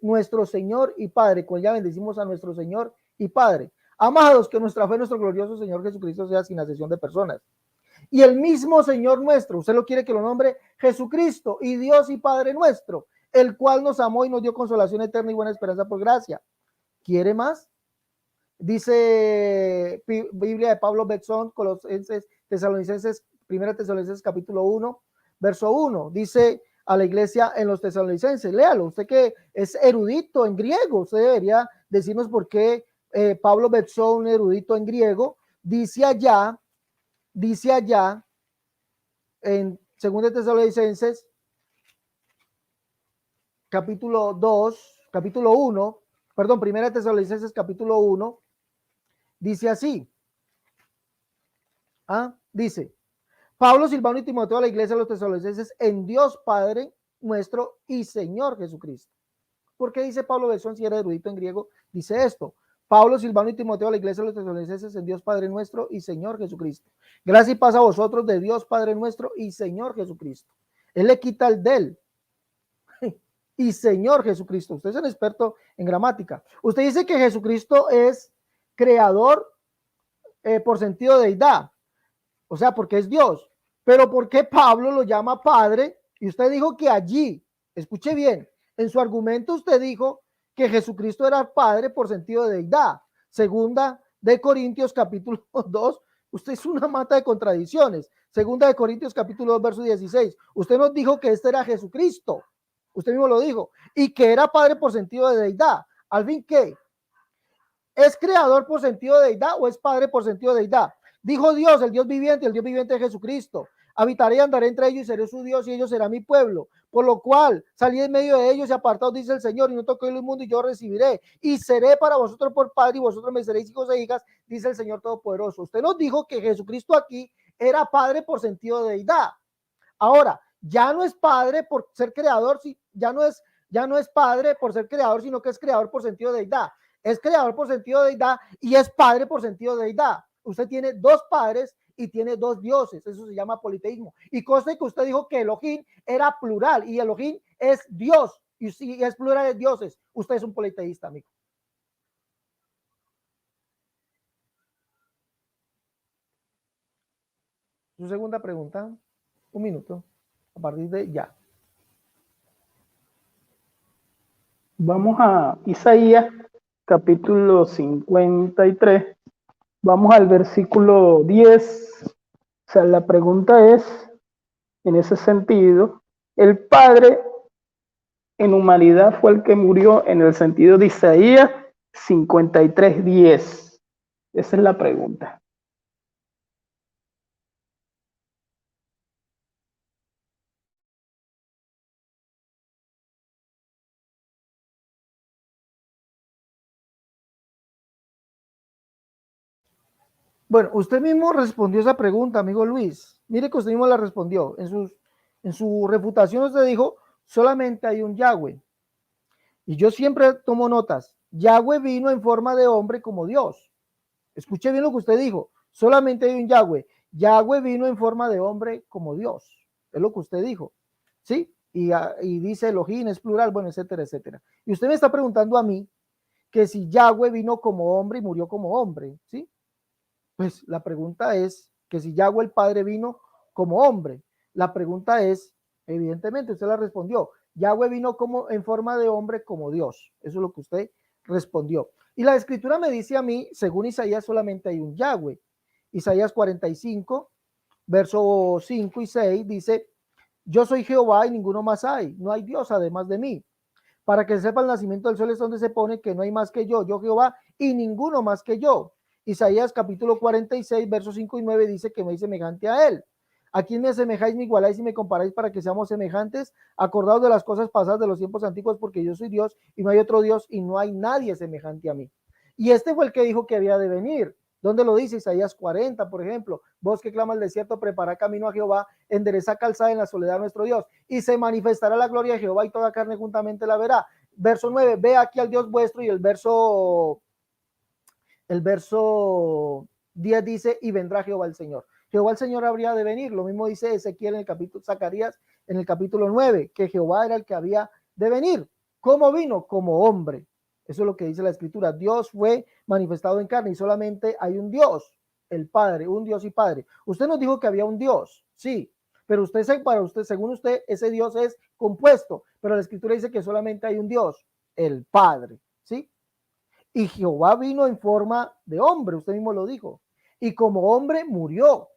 nuestro Señor y Padre, con ya bendecimos a nuestro Señor y Padre. Amados, que nuestra fe, nuestro glorioso Señor Jesucristo sea sin asesión de personas. Y el mismo Señor nuestro, usted lo quiere que lo nombre Jesucristo y Dios y Padre nuestro, el cual nos amó y nos dio consolación eterna y buena esperanza por gracia. ¿Quiere más? Dice Biblia de Pablo Bexón, Colosenses, Tesalonicenses, 1 Tesalonicenses capítulo 1, verso 1. Dice a la iglesia en los tesalonicenses, léalo, usted que es erudito en griego, usted debería decirnos por qué Pablo Bexón, erudito en griego, dice allá en 2 Tesalonicenses capítulo 2, capítulo 1, perdón, 1 Tesalonicenses capítulo 1, dice así. Dice, Pablo, Silvano y Timoteo a la iglesia de los tesalonicenses en Dios Padre nuestro y Señor Jesucristo. ¿Por qué dice Pablo Besón si era erudito en griego? Dice esto, Pablo, Silvano y Timoteo, a la iglesia de los tesalonicenses, en Dios Padre nuestro y Señor Jesucristo. Gracia y paz a vosotros de Dios Padre nuestro y Señor Jesucristo. Él le quita el del y Señor Jesucristo. Usted es un experto en gramática. Usted dice que Jesucristo es creador por sentido de deidad, o sea, porque es Dios. Pero ¿por qué Pablo lo llama Padre? Y usted dijo que allí, escuche bien, en su argumento usted dijo que Jesucristo era Padre por sentido de deidad. Segunda de Corintios capítulo 2, usted es una mata de contradicciones. Segunda de Corintios capítulo 2, verso 16. Usted nos dijo que este era Jesucristo. Usted mismo lo dijo. Y que era Padre por sentido de deidad. Al fin, ¿qué? ¿Es creador por sentido de deidad o es Padre por sentido de deidad? Dijo Dios, el Dios viviente es Jesucristo. Habitaré y andaré entre ellos y seré su Dios y ellos serán mi pueblo. Por lo cual salí en medio de ellos y apartados, dice el Señor, y no toqué el mundo y yo recibiré. Y seré para vosotros por Padre y vosotros me seréis hijos e hijas, dice el Señor Todopoderoso. Usted nos dijo que Jesucristo aquí era Padre por sentido de deidad. Ahora, ya no es Padre por ser creador, ya no es Padre por ser creador, sino que es creador por sentido de deidad. Es creador por sentido de deidad y es Padre por sentido de deidad. Usted tiene dos padres y tiene dos dioses. Eso se llama politeísmo. Y consta que usted dijo que Elohim era plural y Elohim es Dios. Y si es plural de dioses, usted es un politeísta, amigo. Su segunda pregunta, un minuto, a partir de ya. Vamos a Isaías, capítulo 53. Vamos al versículo 10. O sea, la pregunta es, en ese sentido, el Padre en humanidad fue el que murió en el sentido de Isaías 53:10. Esa es la pregunta. Bueno, usted mismo respondió esa pregunta, amigo Luis. Mire que usted mismo la respondió. En su refutación usted dijo, solamente hay un Yahweh. Y yo siempre tomo notas. Yahweh vino en forma de hombre como Dios. Escuche bien lo que usted dijo. Solamente hay un Yahweh. Yahweh vino en forma de hombre como Dios. Es lo que usted dijo. ¿Sí? Y dice Elohim es plural, bueno, etcétera, etcétera. Y usted me está preguntando a mí que si Yahweh vino como hombre y murió como hombre. ¿Sí? Pues la pregunta es que si Yahweh el Padre vino como hombre. La pregunta es, evidentemente, usted la respondió. Yahweh vino como en forma de hombre como Dios. Eso es lo que usted respondió. Y la escritura me dice a mí, según Isaías, solamente hay un Yahweh. Isaías 45, verso 5 y 6 dice, yo soy Jehová y ninguno más hay. No hay Dios además de mí. Para que sepa el nacimiento del sol es donde se pone que no hay más que yo Jehová, y ninguno más que yo. Isaías capítulo 46, versos 5 y 9 dice que me es semejante a él. ¿A quién me asemejáis, me igualáis y me comparáis para que seamos semejantes? Acordaos de las cosas pasadas de los tiempos antiguos, porque yo soy Dios y no hay otro Dios y no hay nadie semejante a mí. Y este fue el que dijo que había de venir. ¿Dónde lo dice? Isaías 40, por ejemplo. Vos que clama el desierto, prepara camino a Jehová, endereza calzada en la soledad de nuestro Dios. Y se manifestará la gloria de Jehová y toda carne juntamente la verá. Verso 9, ve aquí al Dios vuestro. Y el verso 10 dice, y vendrá Jehová el Señor. Jehová el Señor habría de venir. Lo mismo dice Ezequiel en el capítulo, Zacarías en el capítulo 9, que Jehová era el que había de venir. ¿Cómo vino? Como hombre. Eso es lo que dice la escritura. Dios fue manifestado en carne y solamente hay un Dios, el Padre, un Dios y Padre. Usted nos dijo que había un Dios, sí, pero para usted, según usted, ese Dios es compuesto, pero la escritura dice que solamente hay un Dios, el Padre, ¿sí? Y Jehová vino en forma de hombre, usted mismo lo dijo, y como hombre murió,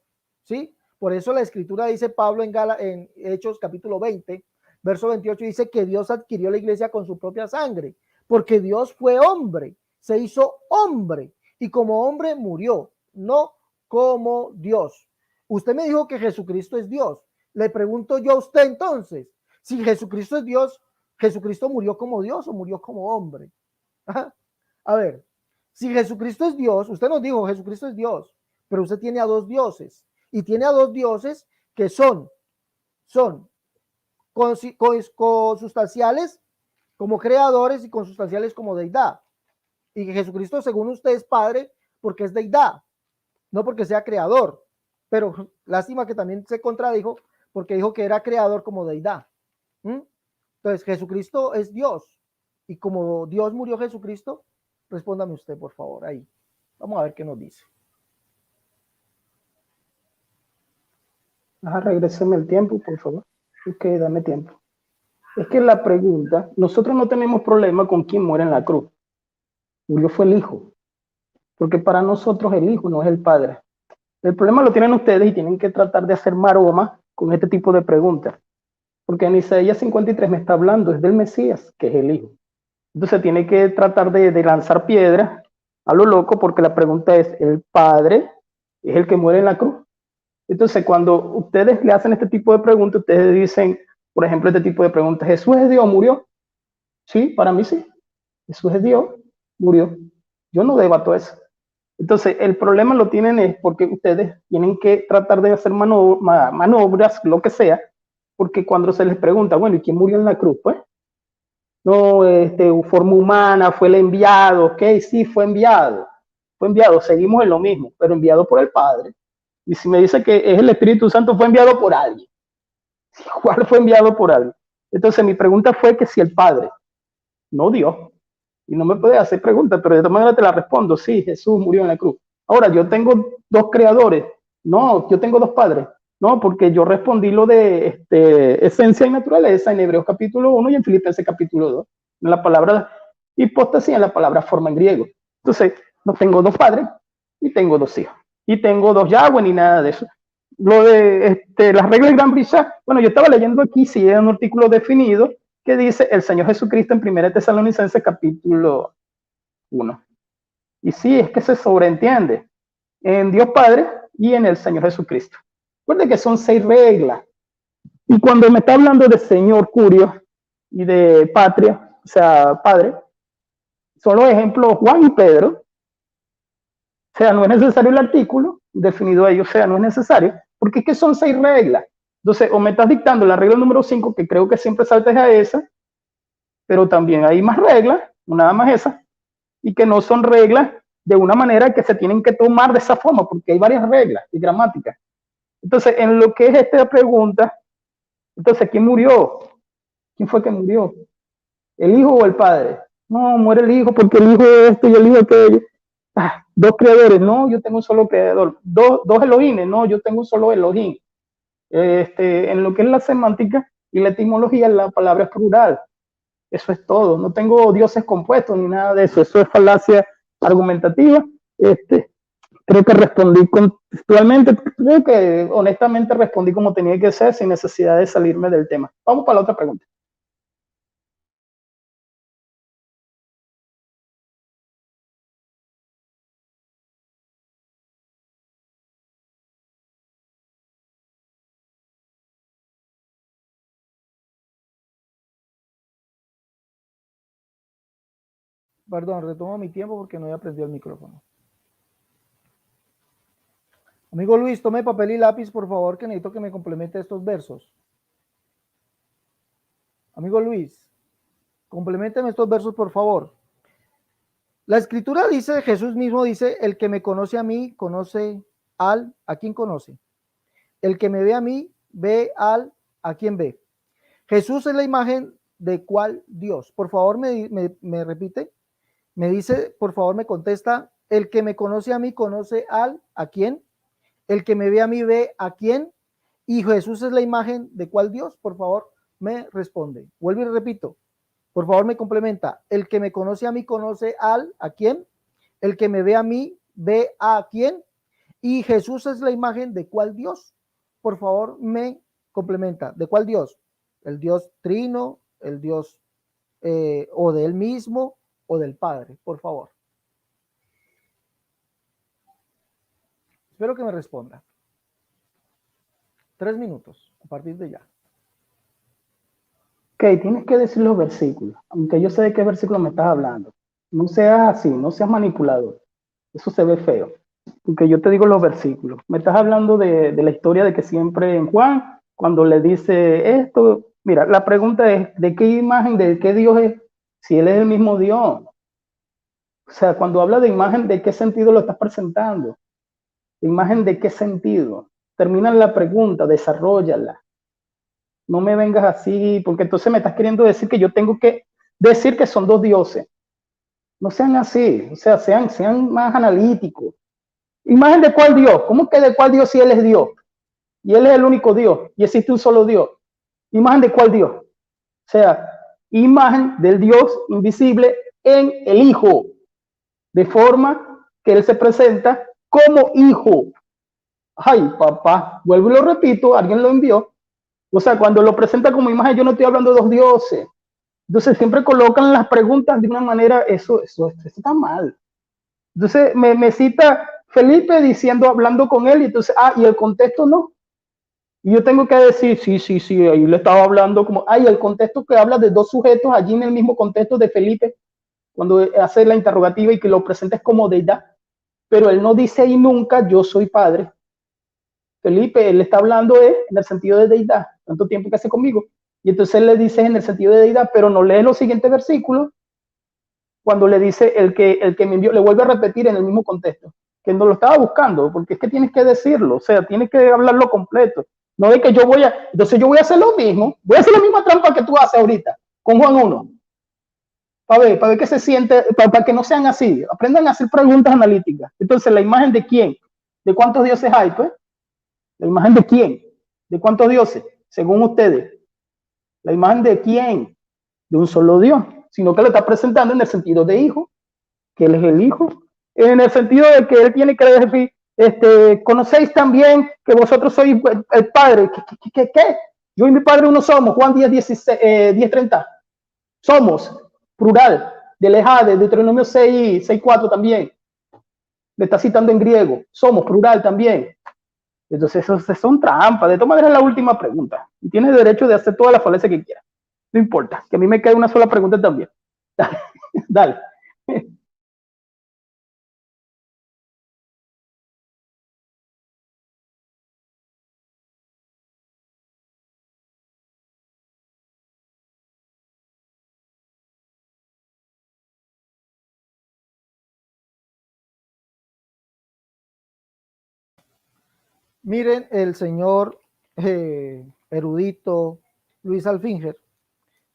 ¿sí? Por eso la escritura dice Pablo en Hechos capítulo 20, verso 28, dice que Dios adquirió la iglesia con su propia sangre, porque Dios fue hombre, se hizo hombre, y como hombre murió, no como Dios. Usted me dijo que Jesucristo es Dios. Le pregunto yo a usted entonces, si Jesucristo es Dios, ¿Jesucristo murió como Dios o murió como hombre? Ajá. A ver, si Jesucristo es Dios, usted nos dijo Jesucristo es Dios, pero usted tiene a dos dioses y tiene a dos dioses que son consustanciales como creadores y consustanciales como deidad. Y que Jesucristo, según usted, es Padre porque es deidad, no porque sea creador. Pero lástima que también se contradijo porque dijo que era creador como deidad. Entonces, Jesucristo es Dios. Y como Dios murió Jesucristo, respóndame usted, por favor, ahí. Vamos a ver qué nos dice. Regréseme el tiempo, por favor. Ok, dame tiempo. Es que la pregunta, nosotros no tenemos problema con quién muere en la cruz. Murió fue el Hijo. Porque para nosotros el Hijo no es el Padre. El problema lo tienen ustedes y tienen que tratar de hacer maroma con este tipo de preguntas. Porque en Isaías 53 me está hablando, es del Mesías, que es el Hijo. Entonces tiene que tratar de lanzar piedras a lo loco, porque la pregunta es, ¿el Padre es el que muere en la cruz? Entonces cuando ustedes le hacen este tipo de preguntas, ustedes dicen, por ejemplo, este tipo de preguntas, ¿Jesús es Dios, murió? Sí, para mí sí. Jesús es Dios, murió. Yo no debato eso. Entonces, el problema lo tienen es porque ustedes tienen que tratar de hacer manobras, lo que sea, porque cuando se les pregunta, bueno, ¿y quién murió en la cruz? Pues, no, forma humana, fue el enviado, ok, sí, fue enviado, seguimos en lo mismo, pero enviado por el Padre. Y si me dice que es el Espíritu Santo, fue enviado por alguien. Igual fue enviado por alguien. Entonces, mi pregunta fue que si el Padre, no Dios, y no me puedes hacer preguntas, pero de esta manera te la respondo, sí, Jesús murió en la cruz. Ahora, yo tengo dos creadores, no, yo tengo dos padres, no, porque yo respondí lo de esencia y naturaleza en Hebreos capítulo 1 y en Filipenses capítulo 2, en la palabra hipóstasis, en la palabra forma en griego. Entonces, no tengo dos padres y tengo dos hijos, y tengo dos Yahweh ni nada de eso. Lo de las reglas de Gran Brisa, bueno, yo estaba leyendo aquí, sí, es un artículo definido, que dice el Señor Jesucristo en 1 Tesalonicenses capítulo 1. Y sí, es que se sobreentiende en Dios Padre y en el Señor Jesucristo. Recuerden que son 6 reglas. Y cuando me está hablando de Señor Curio y de patria, o sea, Padre, son los ejemplos Juan y Pedro. O sea, no es necesario el artículo definido a ellos, o sea, no es necesario, porque es que son 6 reglas. Entonces, o me estás dictando la regla número 5, que creo que siempre saltes a esa, pero también hay más reglas, no nada más esa, y que no son reglas de una manera que se tienen que tomar de esa forma, porque hay varias reglas y gramáticas. Entonces, en lo que es esta pregunta, entonces, ¿quién murió? ¿Quién fue que murió? ¿El hijo o el padre? No, muere el hijo porque el hijo es esto y el hijo es aquello. Dos creadores, no, yo tengo un solo creador. Dos Elohines, no, yo tengo un solo Elohim. En lo que es la semántica y la etimología, la palabra es plural. Eso es todo. No tengo dioses compuestos ni nada de eso. Eso es falacia argumentativa. Creo que respondí contextualmente. Creo que honestamente respondí como tenía que ser, sin necesidad de salirme del tema. Vamos para la otra pregunta. Perdón, retomo mi tiempo porque no había prendido el micrófono. Amigo Luis, tome papel y lápiz, por favor, que necesito que me complemente estos versos. Amigo Luis, compleménteme estos versos, por favor. La escritura dice, Jesús mismo dice, el que me conoce a mí, conoce ¿a quién conoce? El que me ve a mí, ve ¿a quién ve? Jesús es la imagen de ¿cuál Dios? Por favor, me repite. Me dice, por favor, me contesta, el que me conoce a mí, conoce ¿a quién? El que me ve a mí, ve ¿a quién? Y Jesús es la imagen de ¿cuál Dios? Por favor, me responde. Vuelvo y repito. Por favor, me complementa. El que me conoce a mí, conoce ¿a quién? El que me ve a mí, ve ¿a quién? Y Jesús es la imagen de ¿cuál Dios? Por favor, me complementa. ¿De cuál Dios? El Dios trino, el Dios o de él mismo o del Padre, por favor. Espero que me responda. 3 minutos a partir de ya. Ok, tienes que decir los versículos, aunque yo sé de qué versículo me estás hablando. No seas así, no seas manipulador. Eso se ve feo. Porque yo te digo los versículos. Me estás hablando de la historia de que siempre en Juan, cuando le dice esto, mira, la pregunta es, ¿de qué imagen, de qué Dios es? Si Él es el mismo Dios. O O sea, cuando habla de imagen, ¿de qué sentido lo estás presentando? ¿De imagen de qué sentido? Termina la pregunta, desarrollala. No me vengas así, porque entonces me estás queriendo decir que yo tengo que decir que son dos dioses. No sean así, o sea, sean más analíticos. ¿Imagen de cuál Dios? ¿Cómo que de cuál Dios si Él es Dios? Y Él es el único Dios, y existe un solo Dios. ¿Imagen de cuál Dios? O sea, imagen del Dios invisible en el Hijo, de forma que Él se presenta como Hijo. Ay, papá, vuelvo y lo repito, alguien lo envió. O sea, cuando lo presenta como imagen, yo no estoy hablando de dos dioses. Entonces siempre colocan las preguntas de una manera, eso está mal. Entonces me cita Felipe diciendo, hablando con él, y entonces, y el contexto no. Y yo tengo que decir, sí, ahí le estaba hablando como, y el contexto que habla de dos sujetos allí en el mismo contexto de Felipe, cuando hace la interrogativa y que lo presentes como deidad, pero él no dice ahí nunca, yo soy padre. Felipe, él está hablando en el sentido de deidad, tanto tiempo que hace conmigo. Y entonces él le dice en el sentido de deidad, pero no lee los siguientes versículos, cuando le dice el que me envió, le vuelve a repetir en el mismo contexto, que no lo estaba buscando, porque es que tienes que decirlo, o sea, tienes que hablarlo completo. No es que entonces yo voy a hacer lo mismo, voy a hacer la misma trampa que tú haces ahorita, con Juan 1, para ver qué se siente, para que no sean así, aprendan a hacer preguntas analíticas. Entonces, ¿la imagen de quién? ¿De cuántos dioses hay, pues? ¿La imagen de quién? ¿De cuántos dioses? Según ustedes. ¿La imagen de quién? De un solo Dios, sino que lo está presentando en el sentido de hijo, que él es el hijo, en el sentido de que él tiene que decir, conocéis también que vosotros sois el Padre. ¿Qué? Yo y mi Padre uno somos, Juan 10:30. Somos, plural, de Lejade, Deuteronomio 6:4 también. Le está citando en griego, somos, plural también. Entonces, eso son trampas. De todas maneras, es la última pregunta. Y tienes derecho de hacer toda la falacia que quieras. No importa, que a mí me quede una sola pregunta también. Dale, dale. Miren, el señor erudito Luis Alfinger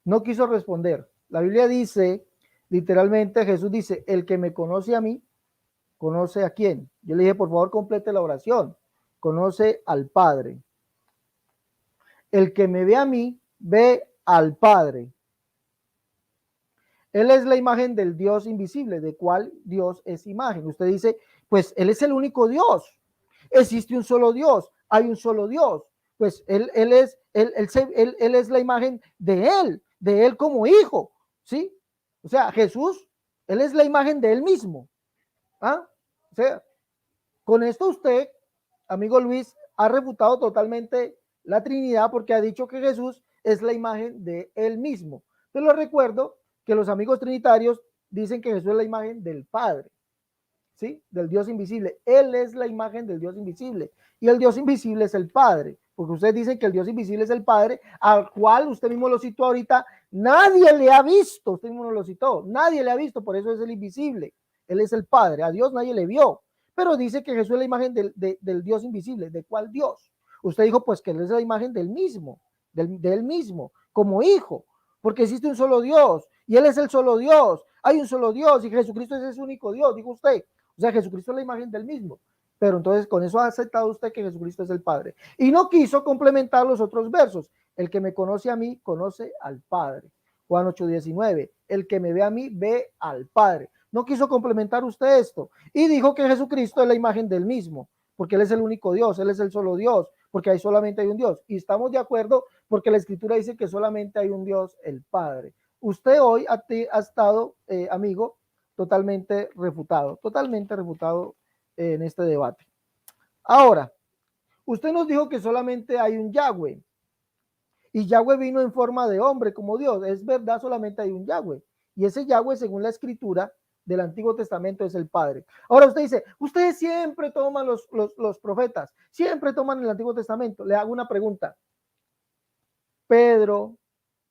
no quiso responder. La Biblia dice, literalmente, Jesús dice, el que me conoce a mí, conoce a quién. Yo le dije, por favor, complete la oración. Conoce al Padre. El que me ve a mí, ve al Padre. Él es la imagen del Dios invisible, de cuál Dios es imagen. Usted dice, pues Él es el único Dios. Existe un solo Dios, hay un solo Dios. Pues Él es la imagen de Él como hijo, ¿sí? O sea, Jesús, Él es la imagen de Él mismo. ¿Ah? O sea, con esto usted, amigo Luis, ha refutado totalmente la Trinidad porque ha dicho que Jesús es la imagen de Él mismo. Te lo recuerdo que los amigos trinitarios dicen que Jesús es la imagen del Padre, ¿sí? Del Dios invisible. Él es la imagen del Dios invisible y el Dios invisible es el Padre, porque ustedes dicen que el Dios invisible es el Padre, al cual usted mismo lo citó ahorita, nadie le ha visto, usted mismo lo citó, nadie le ha visto, por eso es el invisible. Él es el Padre, a Dios nadie le vio, pero dice que Jesús es la imagen del Dios invisible. ¿De cuál Dios? Usted dijo pues que Él es la imagen del mismo, de Él mismo, como hijo, porque existe un solo Dios y Él es el solo Dios. Hay un solo Dios y Jesucristo es ese único Dios, dijo usted. O sea, Jesucristo es la imagen del mismo. Pero entonces con eso ha aceptado usted que Jesucristo es el Padre. Y no quiso complementar los otros versos. El que me conoce a mí, conoce al Padre. Juan 8:19. El que me ve a mí, ve al Padre. No quiso complementar usted esto. Y dijo que Jesucristo es la imagen del mismo, porque Él es el único Dios, Él es el solo Dios, porque ahí solamente hay un Dios. Y estamos de acuerdo porque la Escritura dice que solamente hay un Dios, el Padre. Usted hoy ha estado, amigo, totalmente refutado en este debate. Ahora, usted nos dijo que solamente hay un Yahweh y Yahweh vino en forma de hombre como Dios. Es verdad, solamente hay un Yahweh y ese Yahweh, según la escritura del Antiguo Testamento, es el Padre. Ahora usted dice, ustedes siempre toman los profetas, siempre toman el Antiguo Testamento. Le hago una pregunta. Pedro,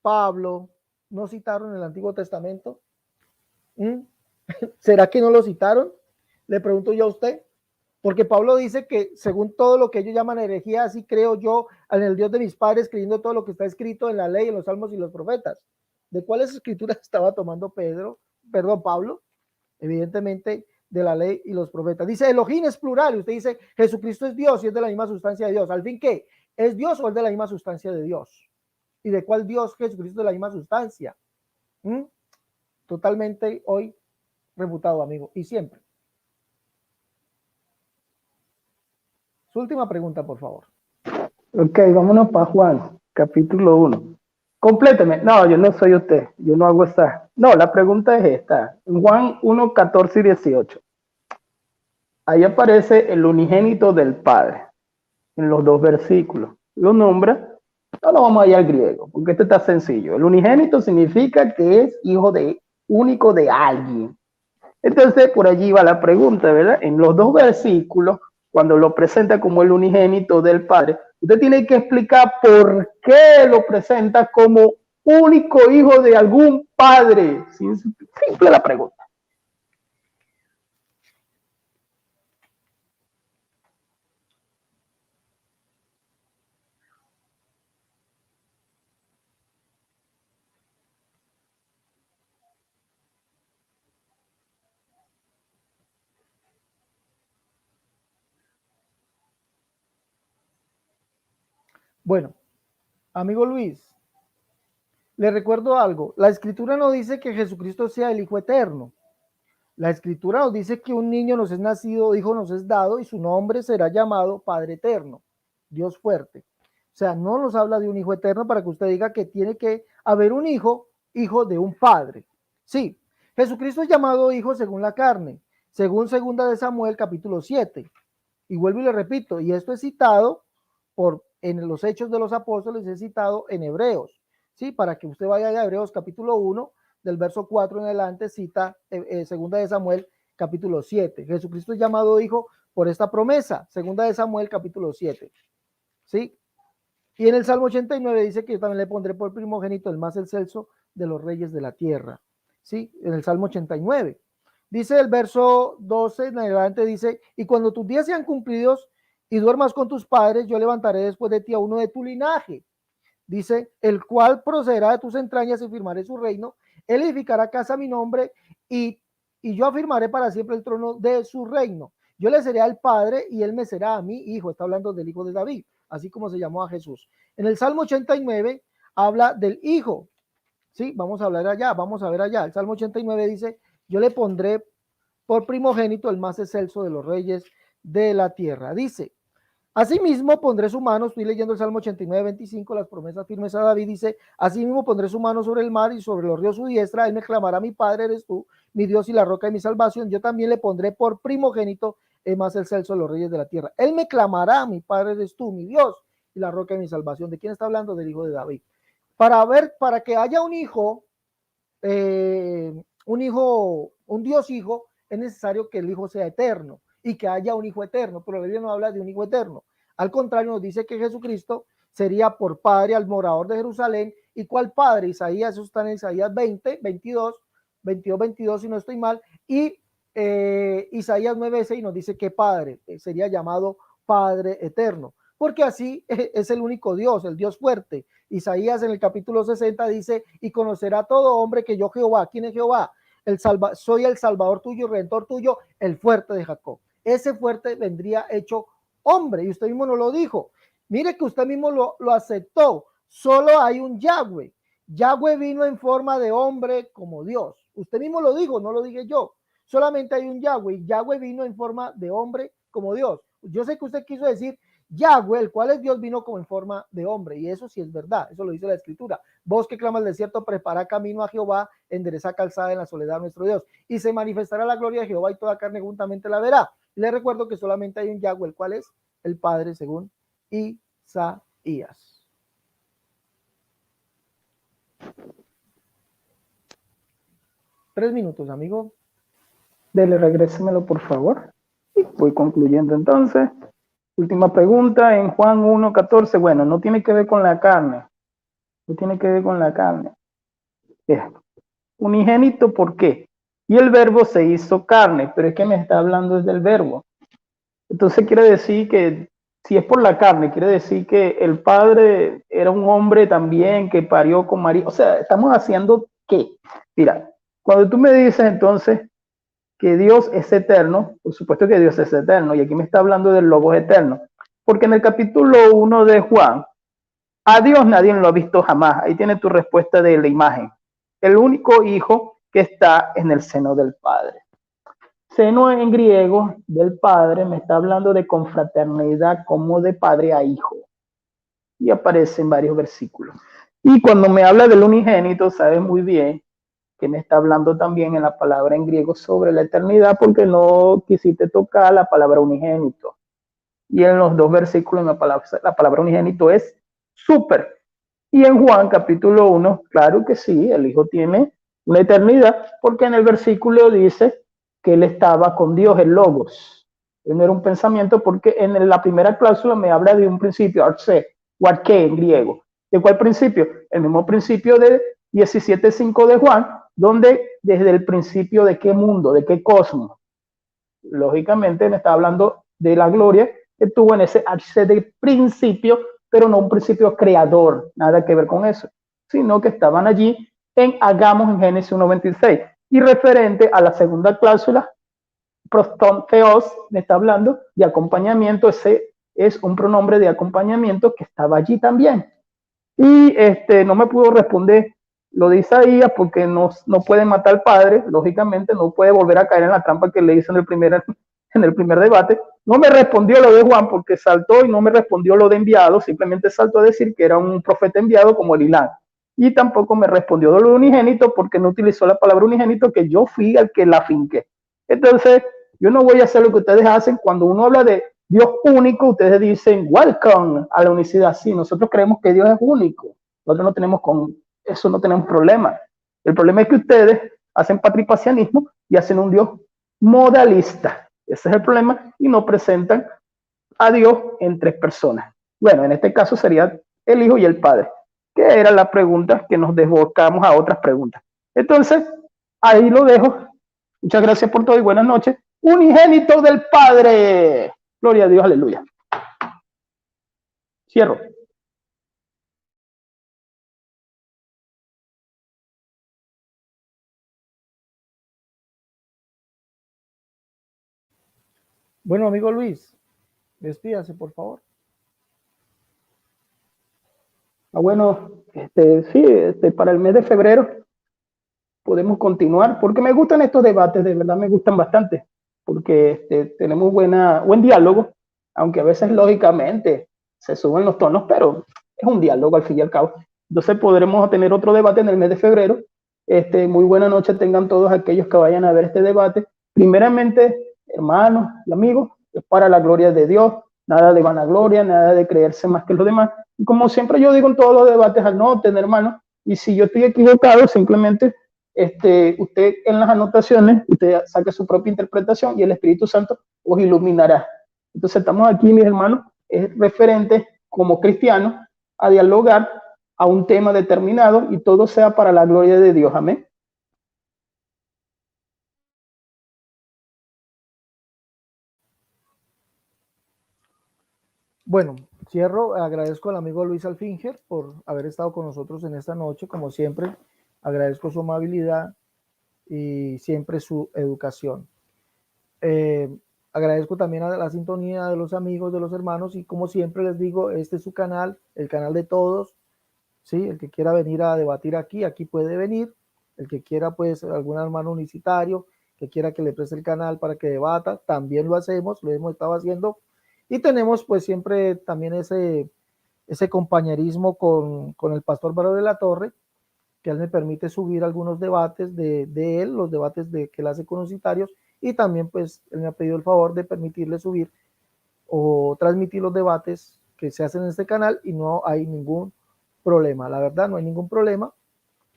Pablo, ¿no citaron el Antiguo Testamento? ¿Mm? ¿Será que no lo citaron? Le pregunto yo a usted. Porque Pablo dice que según todo lo que ellos llaman herejía, así creo yo en el Dios de mis padres, creyendo todo lo que está escrito en la ley, en los salmos y los profetas. ¿De cuáles escrituras estaba tomando Pablo? Evidentemente de la ley y los profetas. Dice Elohim es plural, y usted dice Jesucristo es Dios y es de la misma sustancia de Dios. ¿Al fin qué? ¿Es Dios o es de la misma sustancia de Dios? ¿Y de cuál Dios? Jesucristo de la misma sustancia. Totalmente hoy refutado, amigo, y siempre. Su última pregunta, por favor. Ok, vámonos para Juan, capítulo 1. Compléteme. No, yo no soy usted. Yo no hago esa. No, la pregunta es esta. En Juan 1, 14 y 18. Ahí aparece el unigénito del Padre. En los dos versículos. Lo nombra. No lo vamos a ir al griego, porque este está sencillo. El unigénito significa que es hijo de único de alguien. Entonces, por allí va la pregunta, ¿verdad? En los dos versículos, cuando lo presenta como el unigénito del Padre, usted tiene que explicar por qué lo presenta como único hijo de algún padre. Simple la pregunta. Bueno, amigo Luis, le recuerdo algo. La escritura no dice que Jesucristo sea el Hijo eterno. La escritura nos dice que un niño nos es nacido, hijo nos es dado, y su nombre será llamado Padre Eterno, Dios fuerte. O sea, no nos habla de un hijo eterno para que usted diga que tiene que haber un hijo, hijo de un padre. Sí, Jesucristo es llamado hijo según la carne, según segunda de Samuel capítulo 7. Y vuelvo y le repito, y esto es citado en los Hechos de los Apóstoles, es citado en Hebreos, ¿sí? Para que usted vaya a Hebreos capítulo 1, del verso 4 en adelante, cita segunda de Samuel capítulo 7. Jesucristo es llamado hijo por esta promesa, segunda de Samuel capítulo 7, ¿sí? Y en el Salmo 89 dice que yo también le pondré por primogénito el más excelso de los reyes de la tierra, ¿sí? En el Salmo 89. Dice el verso 12 en adelante, dice, y cuando tus días sean cumplidos y duermas con tus padres, yo levantaré después de ti a uno de tu linaje. Dice, el cual procederá de tus entrañas y firmaré su reino. Él edificará casa a mi nombre y yo afirmaré para siempre el trono de su reino. Yo le seré al Padre y él me será a mi hijo. Está hablando del hijo de David, así como se llamó a Jesús. En el Salmo 89 habla del hijo. Sí, vamos a hablar allá, vamos a ver allá. El Salmo 89 dice, yo le pondré por primogénito el más excelso de los reyes de la tierra. Dice, asimismo pondré su mano, estoy leyendo el Salmo 89, 25, las promesas firmes a David, dice, asimismo pondré su mano sobre el mar y sobre los ríos su diestra, él me clamará, mi Padre eres tú, mi Dios y la roca de mi salvación, yo también le pondré por primogénito el más excelso de los reyes de la tierra. Él me clamará, mi Padre eres tú, mi Dios y la roca de mi salvación. ¿De quién está hablando? Del hijo de David. Para que haya un Dios hijo, es necesario que el hijo sea eterno y que haya un hijo eterno, pero la Biblia no habla de un hijo eterno. Al contrario, nos dice que Jesucristo sería por padre al morador de Jerusalén. ¿Y cuál padre? Isaías, eso está en Isaías 20, 22, 22, si no estoy mal, y Isaías 9:6 nos dice que padre sería llamado Padre eterno, porque así es el único Dios, el Dios fuerte. Isaías en el capítulo 60 dice, y conocerá todo hombre que yo Jehová. ¿Quién es Jehová? Soy el Salvador tuyo, Redentor tuyo, el fuerte de Jacob. Ese fuerte vendría hecho hombre, y usted mismo nos lo dijo. Mire que usted mismo lo aceptó. Solo hay un Yahweh. Yahweh vino en forma de hombre como Dios. Usted mismo lo dijo, no lo dije yo. Solamente hay un Yahweh. Yahweh vino en forma de hombre como Dios. Yo sé que usted quiso decir Yahweh, el cual es Dios, vino como en forma de hombre, y eso sí es verdad, eso lo dice la escritura. Vos que clamas al desierto, prepara camino a Jehová, endereza calzada en la soledad de nuestro Dios, y se manifestará la gloria de Jehová y toda carne juntamente la verá. Les recuerdo que solamente hay un Yahweh, el cual es el Padre, según Isaías. Tres minutos, amigo. Dele, regrésemelo, por favor. Y voy concluyendo entonces. Última pregunta en Juan 1:14. Bueno, no tiene que ver con la carne. No tiene que ver con la carne. Unigénito, ¿por qué? y el verbo se hizo carne, pero es que me está hablando desde el verbo. Entonces quiere decir que si es por la carne, quiere decir que el Padre era un hombre también que parió con María. O sea, estamos haciendo ¿qué? Mira, cuando tú me dices entonces que Dios es eterno, por supuesto que Dios es eterno, y aquí me está hablando del Logos eterno, porque en el capítulo 1 de Juan, a Dios nadie lo ha visto jamás. Ahí tiene tu respuesta de la imagen. El único hijo que está en el seno del Padre. Seno en griego del Padre me está hablando de confraternidad como de padre a hijo. Y aparece en varios versículos. Y cuando me habla del unigénito, sabes muy bien que me está hablando también en la palabra en griego sobre la eternidad, porque no quisiste tocar la palabra unigénito. Y en los dos versículos la palabra unigénito es súper. Y en Juan capítulo 1, claro que sí, el Hijo tiene una eternidad, porque en el versículo dice que él estaba con Dios, el Logos. Él no era un pensamiento, porque en la primera cláusula me habla de un principio, arche, o arche en griego. ¿De cuál principio? El mismo principio de 17.5 de Juan, donde desde el principio de qué mundo, de qué cosmos. Lógicamente me está hablando de la gloria que tuvo en ese arche de principio, pero no un principio creador, nada que ver con eso, sino que estaban allí en hagamos en Génesis 1.26. Y referente a la segunda cláusula, proston theos, me está hablando de acompañamiento, ese es un pronombre de acompañamiento que estaba allí también. Y no me pudo responder lo de Isaías porque no puede matar al padre, lógicamente no puede volver a caer en la trampa que le hizo en el primer debate. No me respondió lo de Juan porque saltó y no me respondió lo de enviado, simplemente saltó a decir que era un profeta enviado como el Ilán. Y tampoco me respondió de lo unigénito porque no utilizó la palabra unigénito, que yo fui el que la finqué. Entonces, yo no voy a hacer lo que ustedes hacen cuando uno habla de Dios único, ustedes dicen welcome a la unicidad. Sí, nosotros creemos que Dios es único. Nosotros no tenemos con eso, no tenemos problema. El problema es que ustedes hacen patripacianismo y hacen un Dios modalista. Ese es el problema y no presentan a Dios en tres personas. Bueno, en este caso sería el Hijo y el Padre, que era la pregunta que nos desbocamos a otras preguntas. Entonces, ahí lo dejo. Muchas gracias por todo y buenas noches. Unigénito del Padre. Gloria a Dios, aleluya. Cierro. Bueno, amigo Luis, despídase, por favor. Bueno, sí, para el mes de febrero podemos continuar, porque me gustan estos debates, de verdad me gustan bastante, porque tenemos buen diálogo, aunque a veces lógicamente se suben los tonos, pero es un diálogo al fin y al cabo. Entonces podremos tener otro debate en el mes de febrero. Muy buena noche tengan todos aquellos que vayan a ver este debate. Primeramente, hermanos y amigos, es para la gloria de Dios, nada de vanagloria, nada de creerse más que los demás. Y como siempre yo digo en todos los debates, anoten, hermanos, y si yo estoy equivocado, simplemente usted en las anotaciones, usted saque su propia interpretación y el Espíritu Santo os iluminará. Entonces estamos aquí, mis hermanos, es referente como cristianos a dialogar a un tema determinado y todo sea para la gloria de Dios. Amén. Bueno, cierro. Agradezco al amigo Luis Alfinger por haber estado con nosotros en esta noche. Como siempre, agradezco su amabilidad y siempre su educación. Eh, Agradezco también a la sintonía de los amigos, de los hermanos, y como siempre les digo, este es su canal, el canal de todos. ¿Sí? El que quiera venir a debatir aquí puede venir. El que quiera, pues, algún hermano unicitario que quiera que le preste el canal para que debata, también lo hacemos, lo hemos estado haciendo. Y tenemos, pues, siempre también ese compañerismo con el pastor Barón de la Torre, que él me permite subir algunos debates de él, los debates que él hace con unicitarios, y también, pues, él me ha pedido el favor de permitirle subir o transmitir los debates que se hacen en este canal y no hay ningún problema. La verdad, no hay ningún problema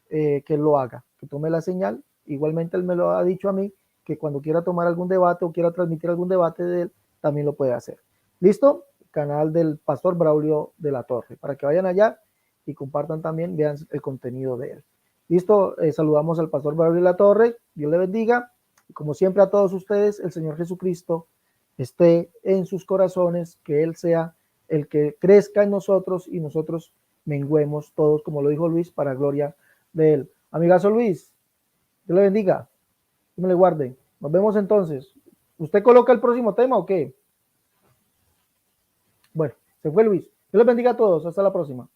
que él lo haga, que tome la señal. Igualmente él me lo ha dicho a mí, que cuando quiera tomar algún debate o quiera transmitir algún debate de él, también lo puede hacer. ¿Listo? Canal del pastor Braulio de la Torre, para que vayan allá y compartan también, vean el contenido de él. Listo, saludamos al pastor Gabriel La Torre, Dios le bendiga. Y como siempre a todos ustedes, el Señor Jesucristo esté en sus corazones, que Él sea el que crezca en nosotros y nosotros menguemos todos, como lo dijo Luis, para gloria de Él. Amigazo Luis, Dios le bendiga, que me le guarde. Nos vemos entonces. ¿Usted coloca el próximo tema o qué? Bueno, se fue Luis. Dios les bendiga a todos. Hasta la próxima.